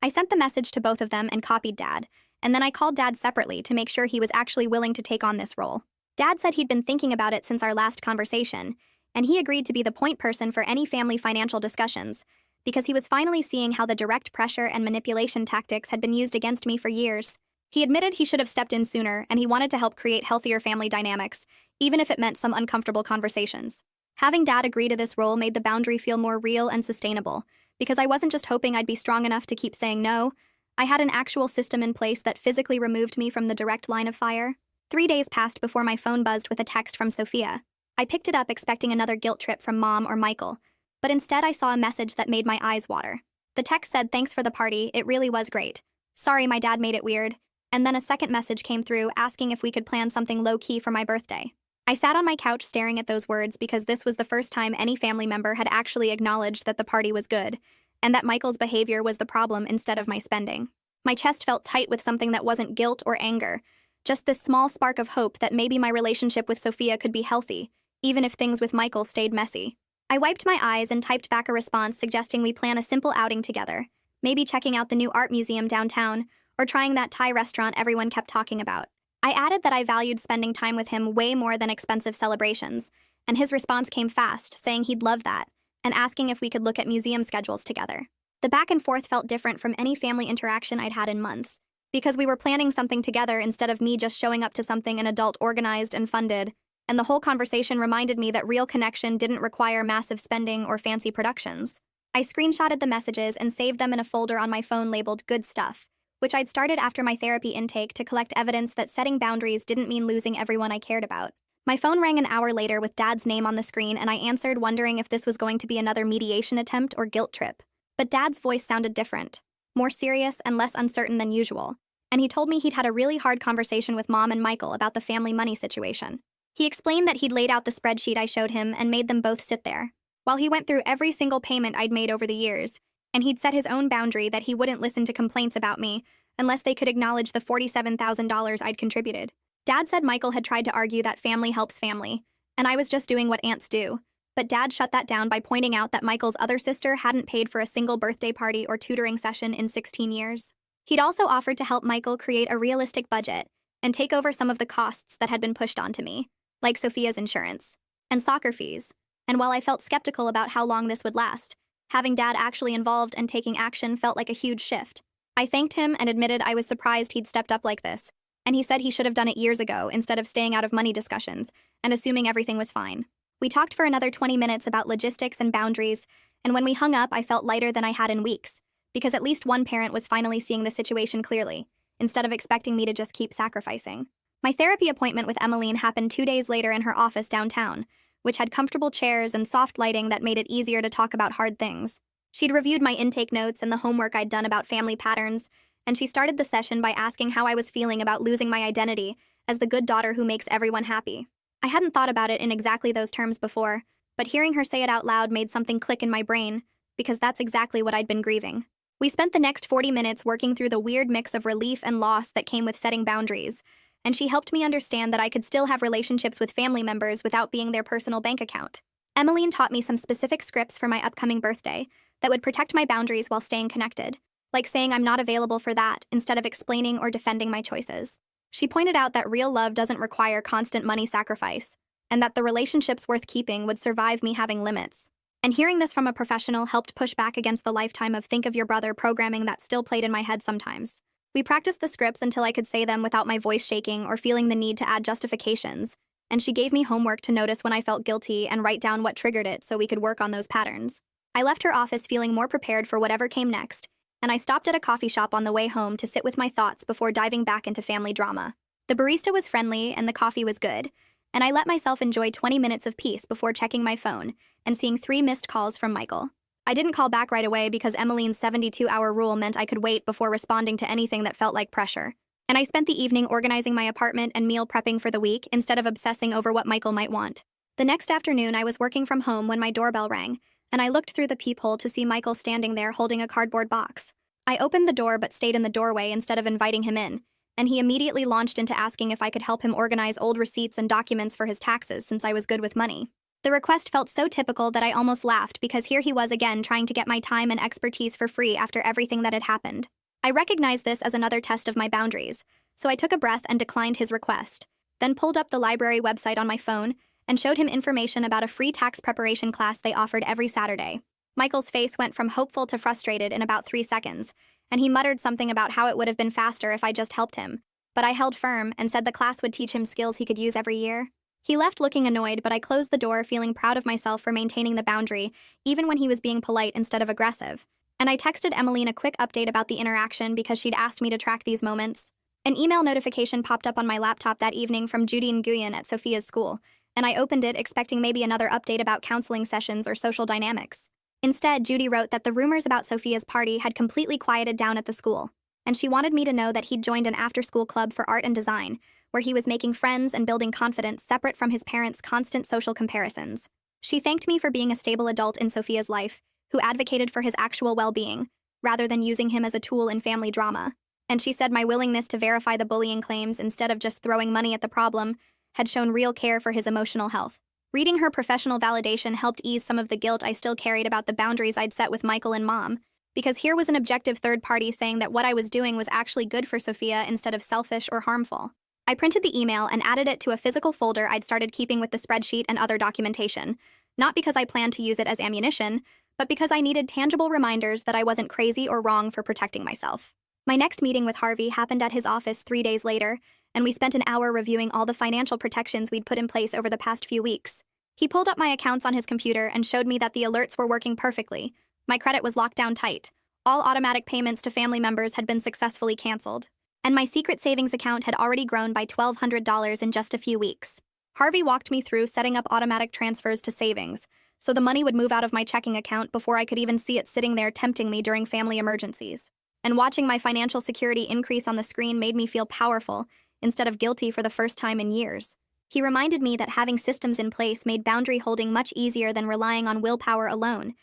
I sent the message to both of them and copied Dad, and then I called Dad separately to make sure he was actually willing to take on this role. Dad said he'd been thinking about it since our last conversation, and he agreed to be the point person for any family financial discussions, because he was finally seeing how the direct pressure and manipulation tactics had been used against me for years. He admitted he should have stepped in sooner, and he wanted to help create healthier family dynamics, even if it meant some uncomfortable conversations. Having Dad agree to this role made the boundary feel more real and sustainable, because I wasn't just hoping I'd be strong enough to keep saying no. I had an actual system in place that physically removed me from the direct line of fire. 3 days passed before my phone buzzed with a text from Sophia. I picked it up expecting another guilt trip from Mom or Michael, but instead I saw a message that made my eyes water. The text said, "Thanks for the party, it really was great. Sorry my dad made it weird." And then a second message came through asking if we could plan something low-key for my birthday. I sat on my couch staring at those words because this was the first time any family member had actually acknowledged that the party was good, and that Michael's behavior was the problem instead of my spending. My chest felt tight with something that wasn't guilt or anger, just this small spark of hope that maybe my relationship with Sophia could be healthy, even if things with Michael stayed messy. I wiped my eyes and typed back a response suggesting we plan a simple outing together, maybe checking out the new art museum downtown, or trying that Thai restaurant everyone kept talking about. I added that I valued spending time with him way more than expensive celebrations, and his response came fast, saying he'd love that, and asking if we could look at museum schedules together. The back and forth felt different from any family interaction I'd had in months, because we were planning something together instead of me just showing up to something an adult organized and funded, and the whole conversation reminded me that real connection didn't require massive spending or fancy productions. I screenshotted the messages and saved them in a folder on my phone labeled Good Stuff, which I'd started after my therapy intake to collect evidence that setting boundaries didn't mean losing everyone I cared about. My phone rang an hour later with Dad's name on the screen, and I answered, wondering if this was going to be another mediation attempt or guilt trip. But Dad's voice sounded different, more serious and less uncertain than usual, and he told me he'd had a really hard conversation with Mom and Michael about the family money situation. He explained that he'd laid out the spreadsheet I showed him and made them both sit there, while he went through every single payment I'd made over the years, and he'd set his own boundary that he wouldn't listen to complaints about me unless they could acknowledge the $47,000 I'd contributed. Dad said Michael had tried to argue that family helps family, and I was just doing what aunts do, but Dad shut that down by pointing out that Michael's other sister hadn't paid for a single birthday party or tutoring session in 16 years. He'd also offered to help Michael create a realistic budget and take over some of the costs that had been pushed onto me, like Sophia's insurance and soccer fees. And while I felt skeptical about how long this would last, having Dad actually involved and taking action felt like a huge shift. I thanked him and admitted I was surprised he'd stepped up like this, and he said he should have done it years ago instead of staying out of money discussions and assuming everything was fine. We talked for another 20 minutes about logistics and boundaries, and when we hung up, I felt lighter than I had in weeks, because at least one parent was finally seeing the situation clearly, instead of expecting me to just keep sacrificing. My therapy appointment with Emmeline happened 2 days later in her office downtown, which had comfortable chairs and soft lighting that made it easier to talk about hard things. She'd reviewed my intake notes and the homework I'd done about family patterns, and she started the session by asking how I was feeling about losing my identity as the good daughter who makes everyone happy. I hadn't thought about it in exactly those terms before, but hearing her say it out loud made something click in my brain, because that's exactly what I'd been grieving. We spent the next 40 minutes working through the weird mix of relief and loss that came with setting boundaries, and she helped me understand that I could still have relationships with family members without being their personal bank account. Emmeline taught me some specific scripts for my upcoming birthday that would protect my boundaries while staying connected, like saying I'm not available for that instead of explaining or defending my choices. She pointed out that real love doesn't require constant money sacrifice, and that the relationships worth keeping would survive me having limits. And hearing this from a professional helped push back against the lifetime of think of your brother programming that still played in my head sometimes. We practiced the scripts until I could say them without my voice shaking or feeling the need to add justifications, and she gave me homework to notice when I felt guilty and write down what triggered it so we could work on those patterns. I left her office feeling more prepared for whatever came next, and I stopped at a coffee shop on the way home to sit with my thoughts before diving back into family drama. The barista was friendly and the coffee was good, and I let myself enjoy 20 minutes of peace before checking my phone and seeing 3 missed calls from Michael. I didn't call back right away because Emmeline's 72-hour rule meant I could wait before responding to anything that felt like pressure. And I spent the evening organizing my apartment and meal prepping for the week instead of obsessing over what Michael might want. The next afternoon, I was working from home when my doorbell rang, and I looked through the peephole to see Michael standing there holding a cardboard box. I opened the door but stayed in the doorway instead of inviting him in, and he immediately launched into asking if I could help him organize old receipts and documents for his taxes since I was good with money. The request felt so typical that I almost laughed because here he was again trying to get my time and expertise for free after everything that had happened. I recognized this as another test of my boundaries, so I took a breath and declined his request, then pulled up the library website on my phone and showed him information about a free tax preparation class they offered every Saturday. Michael's face went from hopeful to frustrated in about 3 seconds, and he muttered something about how it would have been faster if I just helped him, but I held firm and said the class would teach him skills he could use every year. He left looking annoyed, but I closed the door feeling proud of myself for maintaining the boundary, even when he was being polite instead of aggressive. And I texted Emmeline a quick update about the interaction because she'd asked me to track these moments. An email notification popped up on my laptop that evening from Judy Nguyen at Sophia's school, and I opened it expecting maybe another update about counseling sessions or social dynamics. Instead, Judy wrote that the rumors about Sophia's party had completely quieted down at the school, and she wanted me to know that he'd joined an after-school club for art and design, where he was making friends and building confidence separate from his parents' constant social comparisons. She thanked me for being a stable adult in Sophia's life, who advocated for his actual well-being, rather than using him as a tool in family drama. And she said my willingness to verify the bullying claims instead of just throwing money at the problem had shown real care for his emotional health. Reading her professional validation helped ease some of the guilt I still carried about the boundaries I'd set with Michael and Mom, because here was an objective third party saying that what I was doing was actually good for Sophia instead of selfish or harmful. I printed the email and added it to a physical folder I'd started keeping with the spreadsheet and other documentation, not because I planned to use it as ammunition, but because I needed tangible reminders that I wasn't crazy or wrong for protecting myself. My next meeting with Harvey happened at his office 3 days later, and we spent an hour reviewing all the financial protections we'd put in place over the past few weeks. He pulled up my accounts on his computer and showed me that the alerts were working perfectly. My credit was locked down tight. All automatic payments to family members had been successfully canceled, and my secret savings account had already grown by $1,200 in just a few weeks. Harvey walked me through setting up automatic transfers to savings, so the money would move out of my checking account before I could even see it sitting there tempting me during family emergencies. And watching my financial security increase on the screen made me feel powerful, instead of guilty for the first time in years. He reminded me that having systems in place made boundary holding much easier than relying on willpower alone,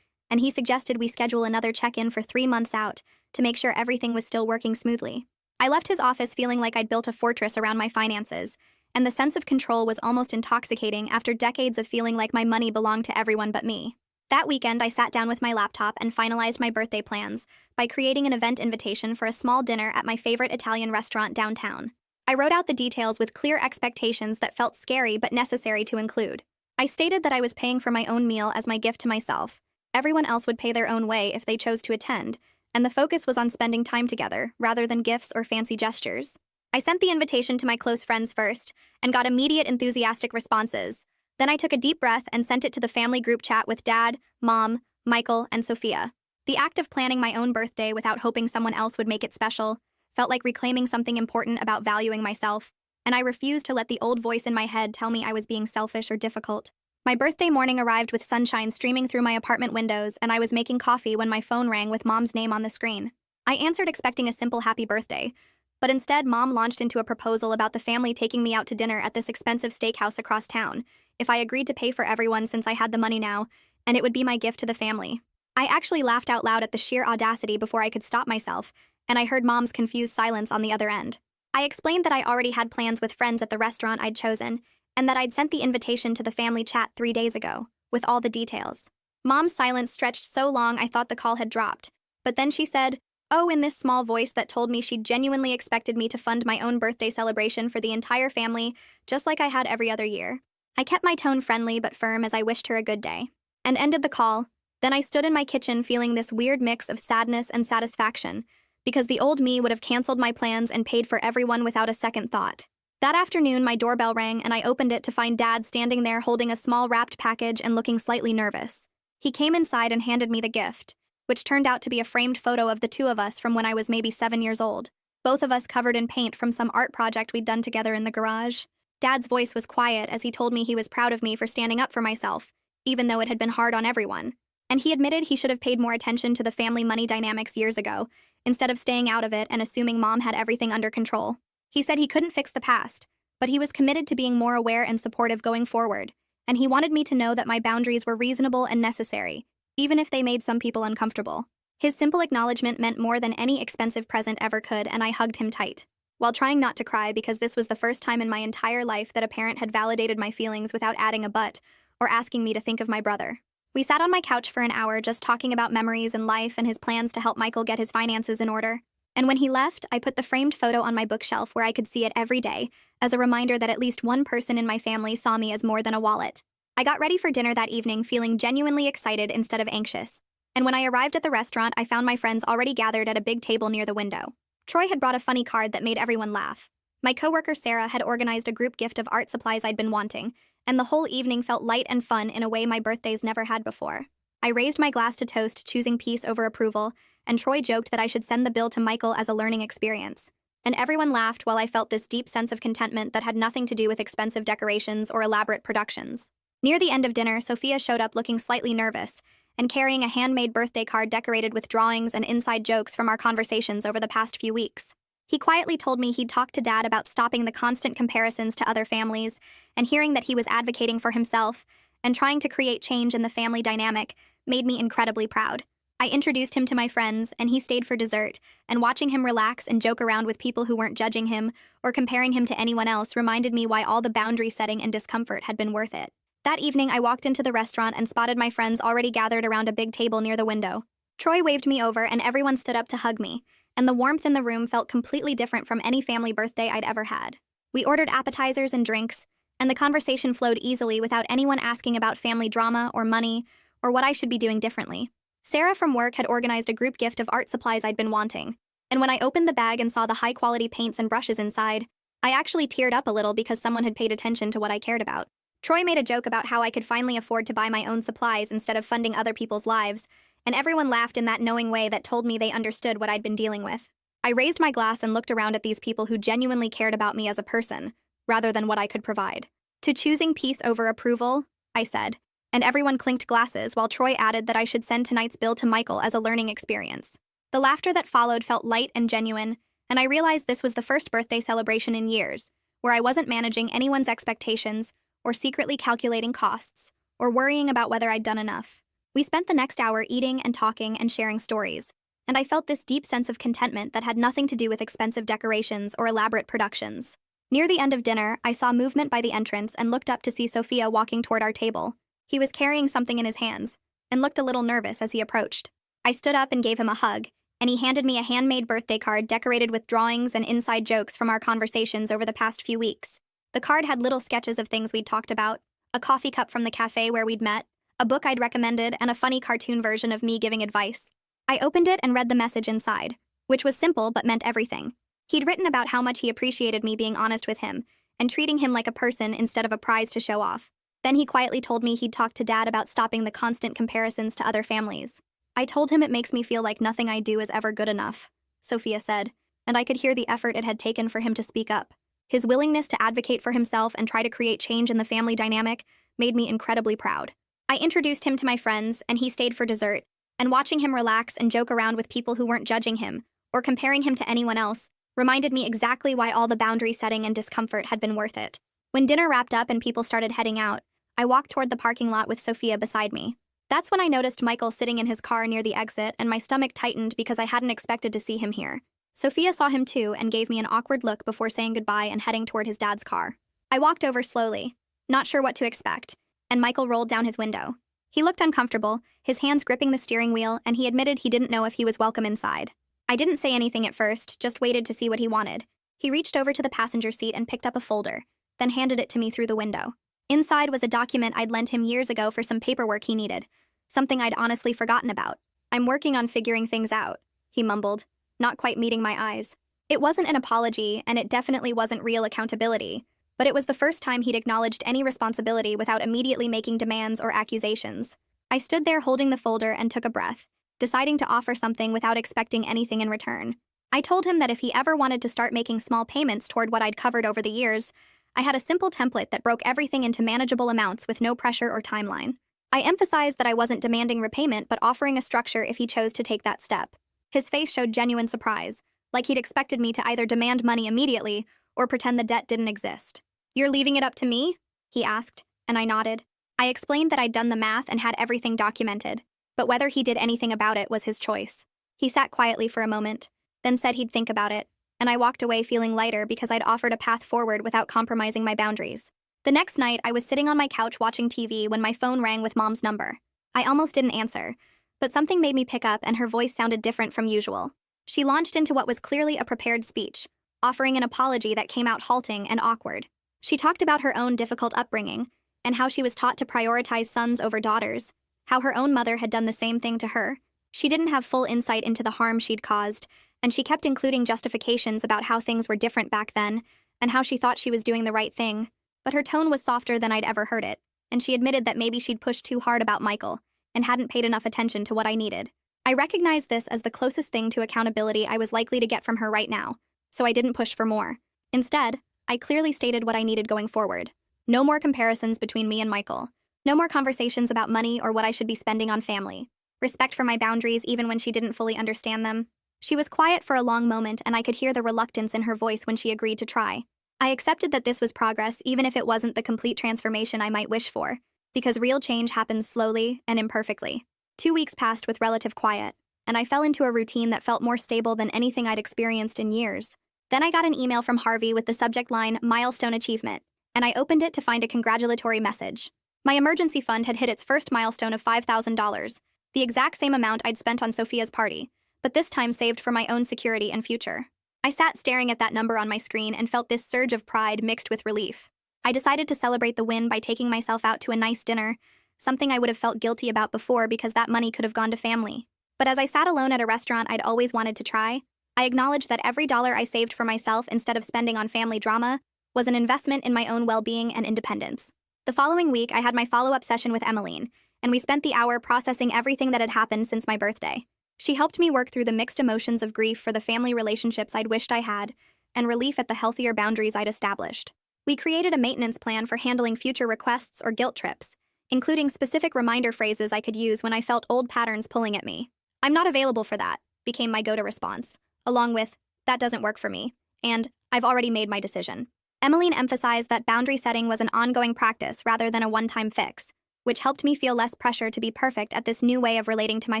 and he suggested we schedule another check-in for 3 months out to make sure everything was still working smoothly. I left his office feeling like I'd built a fortress around my finances, and the sense of control was almost intoxicating after decades of feeling like my money belonged to everyone but me. That weekend, I sat down with my laptop and finalized my birthday plans by creating an event invitation for a small dinner at my favorite Italian restaurant downtown. I wrote out the details with clear expectations that felt scary but necessary to include. I stated that I was paying for my own meal as my gift to myself. Everyone else would pay their own way if they chose to attend, and the focus was on spending time together rather than gifts or fancy gestures. I sent the invitation to my close friends first and got immediate enthusiastic responses. Then I took a deep breath and sent it to the family group chat with Dad, Mom, Michael, and Sophia. The act of planning my own birthday without hoping someone else would make it special felt like reclaiming something important about valuing myself, and I refused to let the old voice in my head tell me I was being selfish or difficult. My birthday morning arrived with sunshine streaming through my apartment windows, and I was making coffee when my phone rang with Mom's name on the screen. I answered expecting a simple happy birthday, but instead Mom launched into a proposal about the family taking me out to dinner at this expensive steakhouse across town, if I agreed to pay for everyone since I had the money now, and it would be my gift to the family. I actually laughed out loud at the sheer audacity before I could stop myself, and I heard Mom's confused silence on the other end. I explained that I already had plans with friends at the restaurant I'd chosen, and that I'd sent the invitation to the family chat 3 days ago, with all the details. Mom's silence stretched so long I thought the call had dropped, but then she said, "Oh," in this small voice that told me she genuinely expected me to fund my own birthday celebration for the entire family, just like I had every other year. I kept my tone friendly but firm as I wished her a good day, and ended the call. Then I stood in my kitchen feeling this weird mix of sadness and satisfaction, because the old me would have canceled my plans and paid for everyone without a second thought. That afternoon, my doorbell rang and I opened it to find Dad standing there holding a small wrapped package and looking slightly nervous. He came inside and handed me the gift, which turned out to be a framed photo of the two of us from when I was maybe 7 years old, both of us covered in paint from some art project we'd done together in the garage. Dad's voice was quiet as he told me he was proud of me for standing up for myself, even though it had been hard on everyone. And he admitted he should have paid more attention to the family money dynamics years ago, instead of staying out of it and assuming Mom had everything under control. He said he couldn't fix the past, but he was committed to being more aware and supportive going forward, and he wanted me to know that my boundaries were reasonable and necessary, even if they made some people uncomfortable. His simple acknowledgement meant more than any expensive present ever could, and I hugged him tight, while trying not to cry because this was the first time in my entire life that a parent had validated my feelings without adding a but or asking me to think of my brother. We sat on my couch for an hour just talking about memories and life and his plans to help Michael get his finances in order. And when he left, I put the framed photo on my bookshelf where I could see it every day, as a reminder that at least one person in my family saw me as more than a wallet. I got ready for dinner that evening feeling genuinely excited instead of anxious. And when I arrived at the restaurant, I found my friends already gathered at a big table near the window. Troy had brought a funny card that made everyone laugh. My coworker Sarah had organized a group gift of art supplies I'd been wanting, and the whole evening felt light and fun in a way my birthdays never had before. I raised my glass to toast, choosing peace over approval, and Troy joked that I should send the bill to Michael as a learning experience. And everyone laughed while I felt this deep sense of contentment that had nothing to do with expensive decorations or elaborate productions. Near the end of dinner, Sophia showed up looking slightly nervous and carrying a handmade birthday card decorated with drawings and inside jokes from our conversations over the past few weeks. He quietly told me he'd talked to Dad about stopping the constant comparisons to other families, and hearing that he was advocating for himself and trying to create change in the family dynamic made me incredibly proud. I introduced him to my friends, and he stayed for dessert, and watching him relax and joke around with people who weren't judging him or comparing him to anyone else reminded me why all the boundary setting and discomfort had been worth it. That evening, I walked into the restaurant and spotted my friends already gathered around a big table near the window. Troy waved me over, and everyone stood up to hug me, and the warmth in the room felt completely different from any family birthday I'd ever had. We ordered appetizers and drinks, and the conversation flowed easily without anyone asking about family drama or money or what I should be doing differently. Sarah from work had organized a group gift of art supplies I'd been wanting, and when I opened the bag and saw the high-quality paints and brushes inside, I actually teared up a little because someone had paid attention to what I cared about. Troy made a joke about how I could finally afford to buy my own supplies instead of funding other people's lives, and everyone laughed in that knowing way that told me they understood what I'd been dealing with. I raised my glass and looked around at these people who genuinely cared about me as a person, rather than what I could provide. To choosing peace over approval, I said, and everyone clinked glasses while Troy added that I should send tonight's bill to Michael as a learning experience. The laughter that followed felt light and genuine, and I realized this was the first birthday celebration in years, where I wasn't managing anyone's expectations or secretly calculating costs, or worrying about whether I'd done enough. We spent the next hour eating and talking and sharing stories, and I felt this deep sense of contentment that had nothing to do with expensive decorations or elaborate productions. Near the end of dinner, I saw movement by the entrance and looked up to see Sophia walking toward our table. He was carrying something in his hands, and looked a little nervous as he approached. I stood up and gave him a hug, and he handed me a handmade birthday card decorated with drawings and inside jokes from our conversations over the past few weeks. The card had little sketches of things we'd talked about, a coffee cup from the cafe where we'd met, a book I'd recommended, and a funny cartoon version of me giving advice. I opened it and read the message inside, which was simple but meant everything. He'd written about how much he appreciated me being honest with him, and treating him like a person instead of a prize to show off. Then he quietly told me he'd talked to Dad about stopping the constant comparisons to other families. I told him it makes me feel like nothing I do is ever good enough, Sophia said, and I could hear the effort it had taken for him to speak up. His willingness to advocate for himself and try to create change in the family dynamic made me incredibly proud. I introduced him to my friends, and he stayed for dessert, and watching him relax and joke around with people who weren't judging him or comparing him to anyone else reminded me exactly why all the boundary setting and discomfort had been worth it. When dinner wrapped up and people started heading out, I walked toward the parking lot with Sophia beside me. That's when I noticed Michael sitting in his car near the exit, and my stomach tightened because I hadn't expected to see him here. Sophia saw him too and gave me an awkward look before saying goodbye and heading toward his dad's car. I walked over slowly, not sure what to expect, and Michael rolled down his window. He looked uncomfortable, his hands gripping the steering wheel, and he admitted he didn't know if he was welcome inside. I didn't say anything at first, just waited to see what he wanted. He reached over to the passenger seat and picked up a folder, then handed it to me through the window. Inside was a document I'd lent him years ago for some paperwork he needed, something I'd honestly forgotten about. "I'm working on figuring things out," he mumbled, not quite meeting my eyes. It wasn't an apology, and it definitely wasn't real accountability, but it was the first time he'd acknowledged any responsibility without immediately making demands or accusations. I stood there holding the folder and took a breath, deciding to offer something without expecting anything in return. I told him that if he ever wanted to start making small payments toward what I'd covered over the years, I had a simple template that broke everything into manageable amounts with no pressure or timeline. I emphasized that I wasn't demanding repayment but offering a structure if he chose to take that step. His face showed genuine surprise, like he'd expected me to either demand money immediately or pretend the debt didn't exist. "You're leaving it up to me?" he asked, and I nodded. I explained that I'd done the math and had everything documented, but whether he did anything about it was his choice. He sat quietly for a moment, then said he'd think about it, and I walked away feeling lighter because I'd offered a path forward without compromising my boundaries. The next night, I was sitting on my couch watching TV when my phone rang with Mom's number. I almost didn't answer, but something made me pick up and her voice sounded different from usual. She launched into what was clearly a prepared speech, offering an apology that came out halting and awkward. She talked about her own difficult upbringing, and how she was taught to prioritize sons over daughters, how her own mother had done the same thing to her. She didn't have full insight into the harm she'd caused, and she kept including justifications about how things were different back then, and how she thought she was doing the right thing. But her tone was softer than I'd ever heard it, and she admitted that maybe she'd pushed too hard about Michael, and hadn't paid enough attention to what I needed. I recognized this as the closest thing to accountability I was likely to get from her right now, so I didn't push for more. Instead, I clearly stated what I needed going forward. No more comparisons between me and Michael. No more conversations about money or what I should be spending on family. Respect for my boundaries even when she didn't fully understand them. She was quiet for a long moment, and I could hear the reluctance in her voice when she agreed to try. I accepted that this was progress even if it wasn't the complete transformation I might wish for, because real change happens slowly and imperfectly. 2 weeks passed with relative quiet, and I fell into a routine that felt more stable than anything I'd experienced in years. Then I got an email from Harvey with the subject line, "Milestone Achievement," and I opened it to find a congratulatory message. My emergency fund had hit its first milestone of $5,000, the exact same amount I'd spent on Sophia's party, but this time saved for my own security and future. I sat staring at that number on my screen and felt this surge of pride mixed with relief. I decided to celebrate the win by taking myself out to a nice dinner, something I would have felt guilty about before because that money could have gone to family. But as I sat alone at a restaurant I'd always wanted to try, I acknowledged that every dollar I saved for myself instead of spending on family drama was an investment in my own well-being and independence. The following week, I had my follow-up session with Emmeline, and we spent the hour processing everything that had happened since my birthday. She helped me work through the mixed emotions of grief for the family relationships I'd wished I had, and relief at the healthier boundaries I'd established. We created a maintenance plan for handling future requests or guilt trips, including specific reminder phrases I could use when I felt old patterns pulling at me. "I'm not available for that," became my go-to response, along with, "That doesn't work for me," and "I've already made my decision." Emmeline emphasized that boundary setting was an ongoing practice rather than a one-time fix, which helped me feel less pressure to be perfect at this new way of relating to my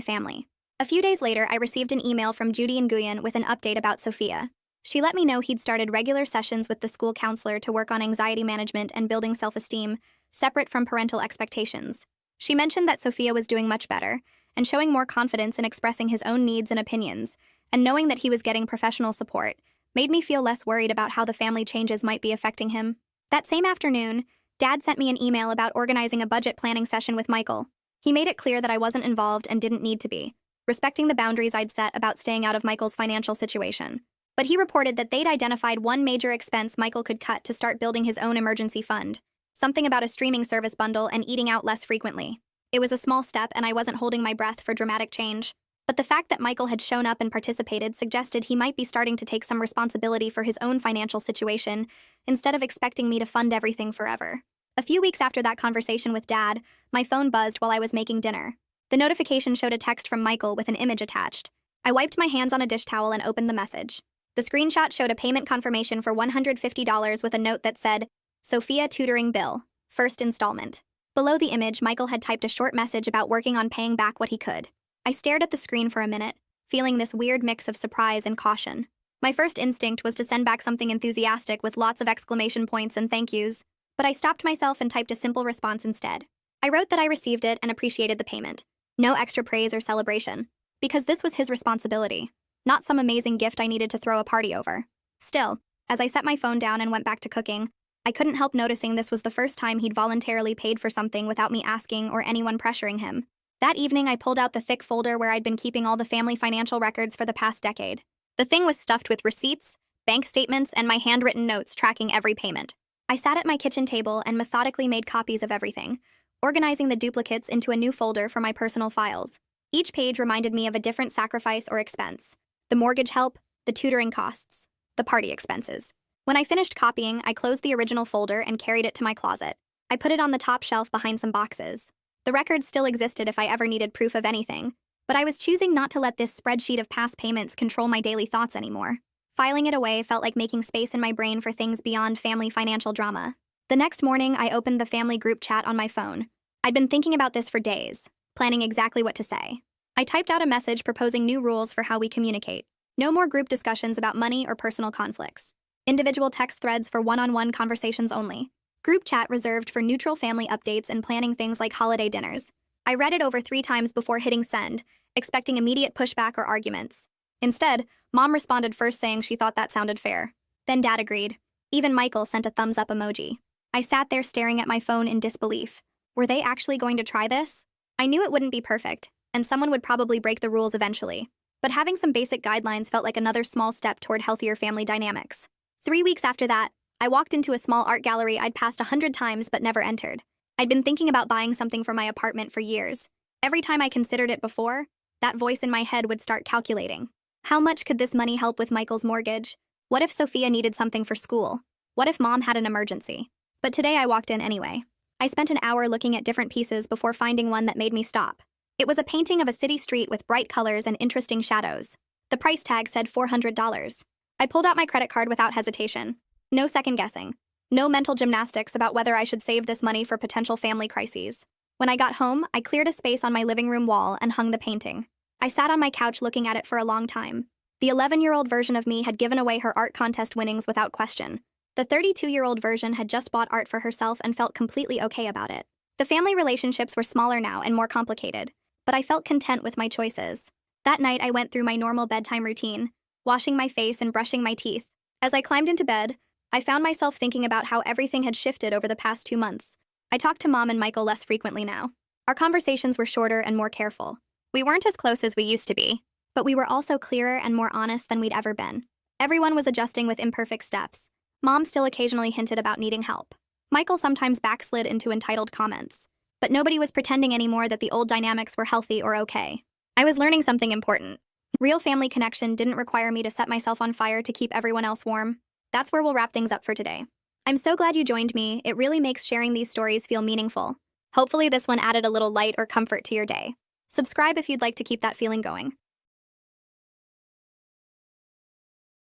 family. A few days later, I received an email from Judy Nguyen with an update about Sophia. She let me know he'd started regular sessions with the school counselor to work on anxiety management and building self-esteem, separate from parental expectations. She mentioned that Sophia was doing much better and showing more confidence in expressing his own needs and opinions, and knowing that he was getting professional support made me feel less worried about how the family changes might be affecting him. That same afternoon, Dad sent me an email about organizing a budget planning session with Michael. He made it clear that I wasn't involved and didn't need to be, respecting the boundaries I'd set about staying out of Michael's financial situation. But he reported that they'd identified one major expense Michael could cut to start building his own emergency fund, something about a streaming service bundle and eating out less frequently. It was a small step, and I wasn't holding my breath for dramatic change. But the fact that Michael had shown up and participated suggested he might be starting to take some responsibility for his own financial situation instead of expecting me to fund everything forever. A few weeks after that conversation with Dad, my phone buzzed while I was making dinner. The notification showed a text from Michael with an image attached. I wiped my hands on a dish towel and opened the message. The screenshot showed a payment confirmation for $150 with a note that said, "Sophia tutoring bill, first installment." Below the image, Michael had typed a short message about working on paying back what he could. I stared at the screen for a minute, feeling this weird mix of surprise and caution. My first instinct was to send back something enthusiastic with lots of exclamation points and thank yous, but I stopped myself and typed a simple response instead. I wrote that I received it and appreciated the payment. No extra praise or celebration, because this was his responsibility, not some amazing gift I needed to throw a party over. Still, as I set my phone down and went back to cooking, I couldn't help noticing this was the first time he'd voluntarily paid for something without me asking or anyone pressuring him. That evening, I pulled out the thick folder where I'd been keeping all the family financial records for the past decade. The thing was stuffed with receipts, bank statements, and my handwritten notes tracking every payment. I sat at my kitchen table and methodically made copies of everything, organizing the duplicates into a new folder for my personal files. Each page reminded me of a different sacrifice or expense: the mortgage help, the tutoring costs, the party expenses. When I finished copying, I closed the original folder and carried it to my closet. I put it on the top shelf behind some boxes. The records still existed if I ever needed proof of anything, but I was choosing not to let this spreadsheet of past payments control my daily thoughts anymore. Filing it away felt like making space in my brain for things beyond family financial drama. The next morning, I opened the family group chat on my phone. I'd been thinking about this for days, planning exactly what to say. I typed out a message proposing new rules for how we communicate. No more group discussions about money or personal conflicts. Individual text threads for one-on-one conversations only. Group chat reserved for neutral family updates and planning things like holiday dinners. I read it over 3 times before hitting send, expecting immediate pushback or arguments. Instead, Mom responded first saying she thought that sounded fair. Then Dad agreed. Even Michael sent a thumbs-up emoji. I sat there staring at my phone in disbelief. Were they actually going to try this? I knew it wouldn't be perfect, and someone would probably break the rules eventually. But having some basic guidelines felt like another small step toward healthier family dynamics. 3 weeks after that, I walked into a small art gallery I'd passed 100 times but never entered. I'd been thinking about buying something for my apartment for years. Every time I considered it before, that voice in my head would start calculating. How much could this money help with Michael's mortgage? What if Sophia needed something for school? What if Mom had an emergency? But today I walked in anyway. I spent an hour looking at different pieces before finding one that made me stop. It was a painting of a city street with bright colors and interesting shadows. The price tag said $400. I pulled out my credit card without hesitation. No second guessing. No mental gymnastics about whether I should save this money for potential family crises. When I got home, I cleared a space on my living room wall and hung the painting. I sat on my couch looking at it for a long time. The 11-year-old version of me had given away her art contest winnings without question. The 32-year-old version had just bought art for herself and felt completely okay about it. The family relationships were smaller now and more complicated, but I felt content with my choices. That night, I went through my normal bedtime routine, washing my face and brushing my teeth. As I climbed into bed, I found myself thinking about how everything had shifted over the past 2 months. I talked to Mom and Michael less frequently now. Our conversations were shorter and more careful. We weren't as close as we used to be, but we were also clearer and more honest than we'd ever been. Everyone was adjusting with imperfect steps. Mom still occasionally hinted about needing help. Michael sometimes backslid into entitled comments. But nobody was pretending anymore that the old dynamics were healthy or okay. I was learning something important. Real family connection didn't require me to set myself on fire to keep everyone else warm. That's where we'll wrap things up for today. I'm so glad you joined me. It really makes sharing these stories feel meaningful. Hopefully this one added a little light or comfort to your day. Subscribe if you'd like to keep that feeling going.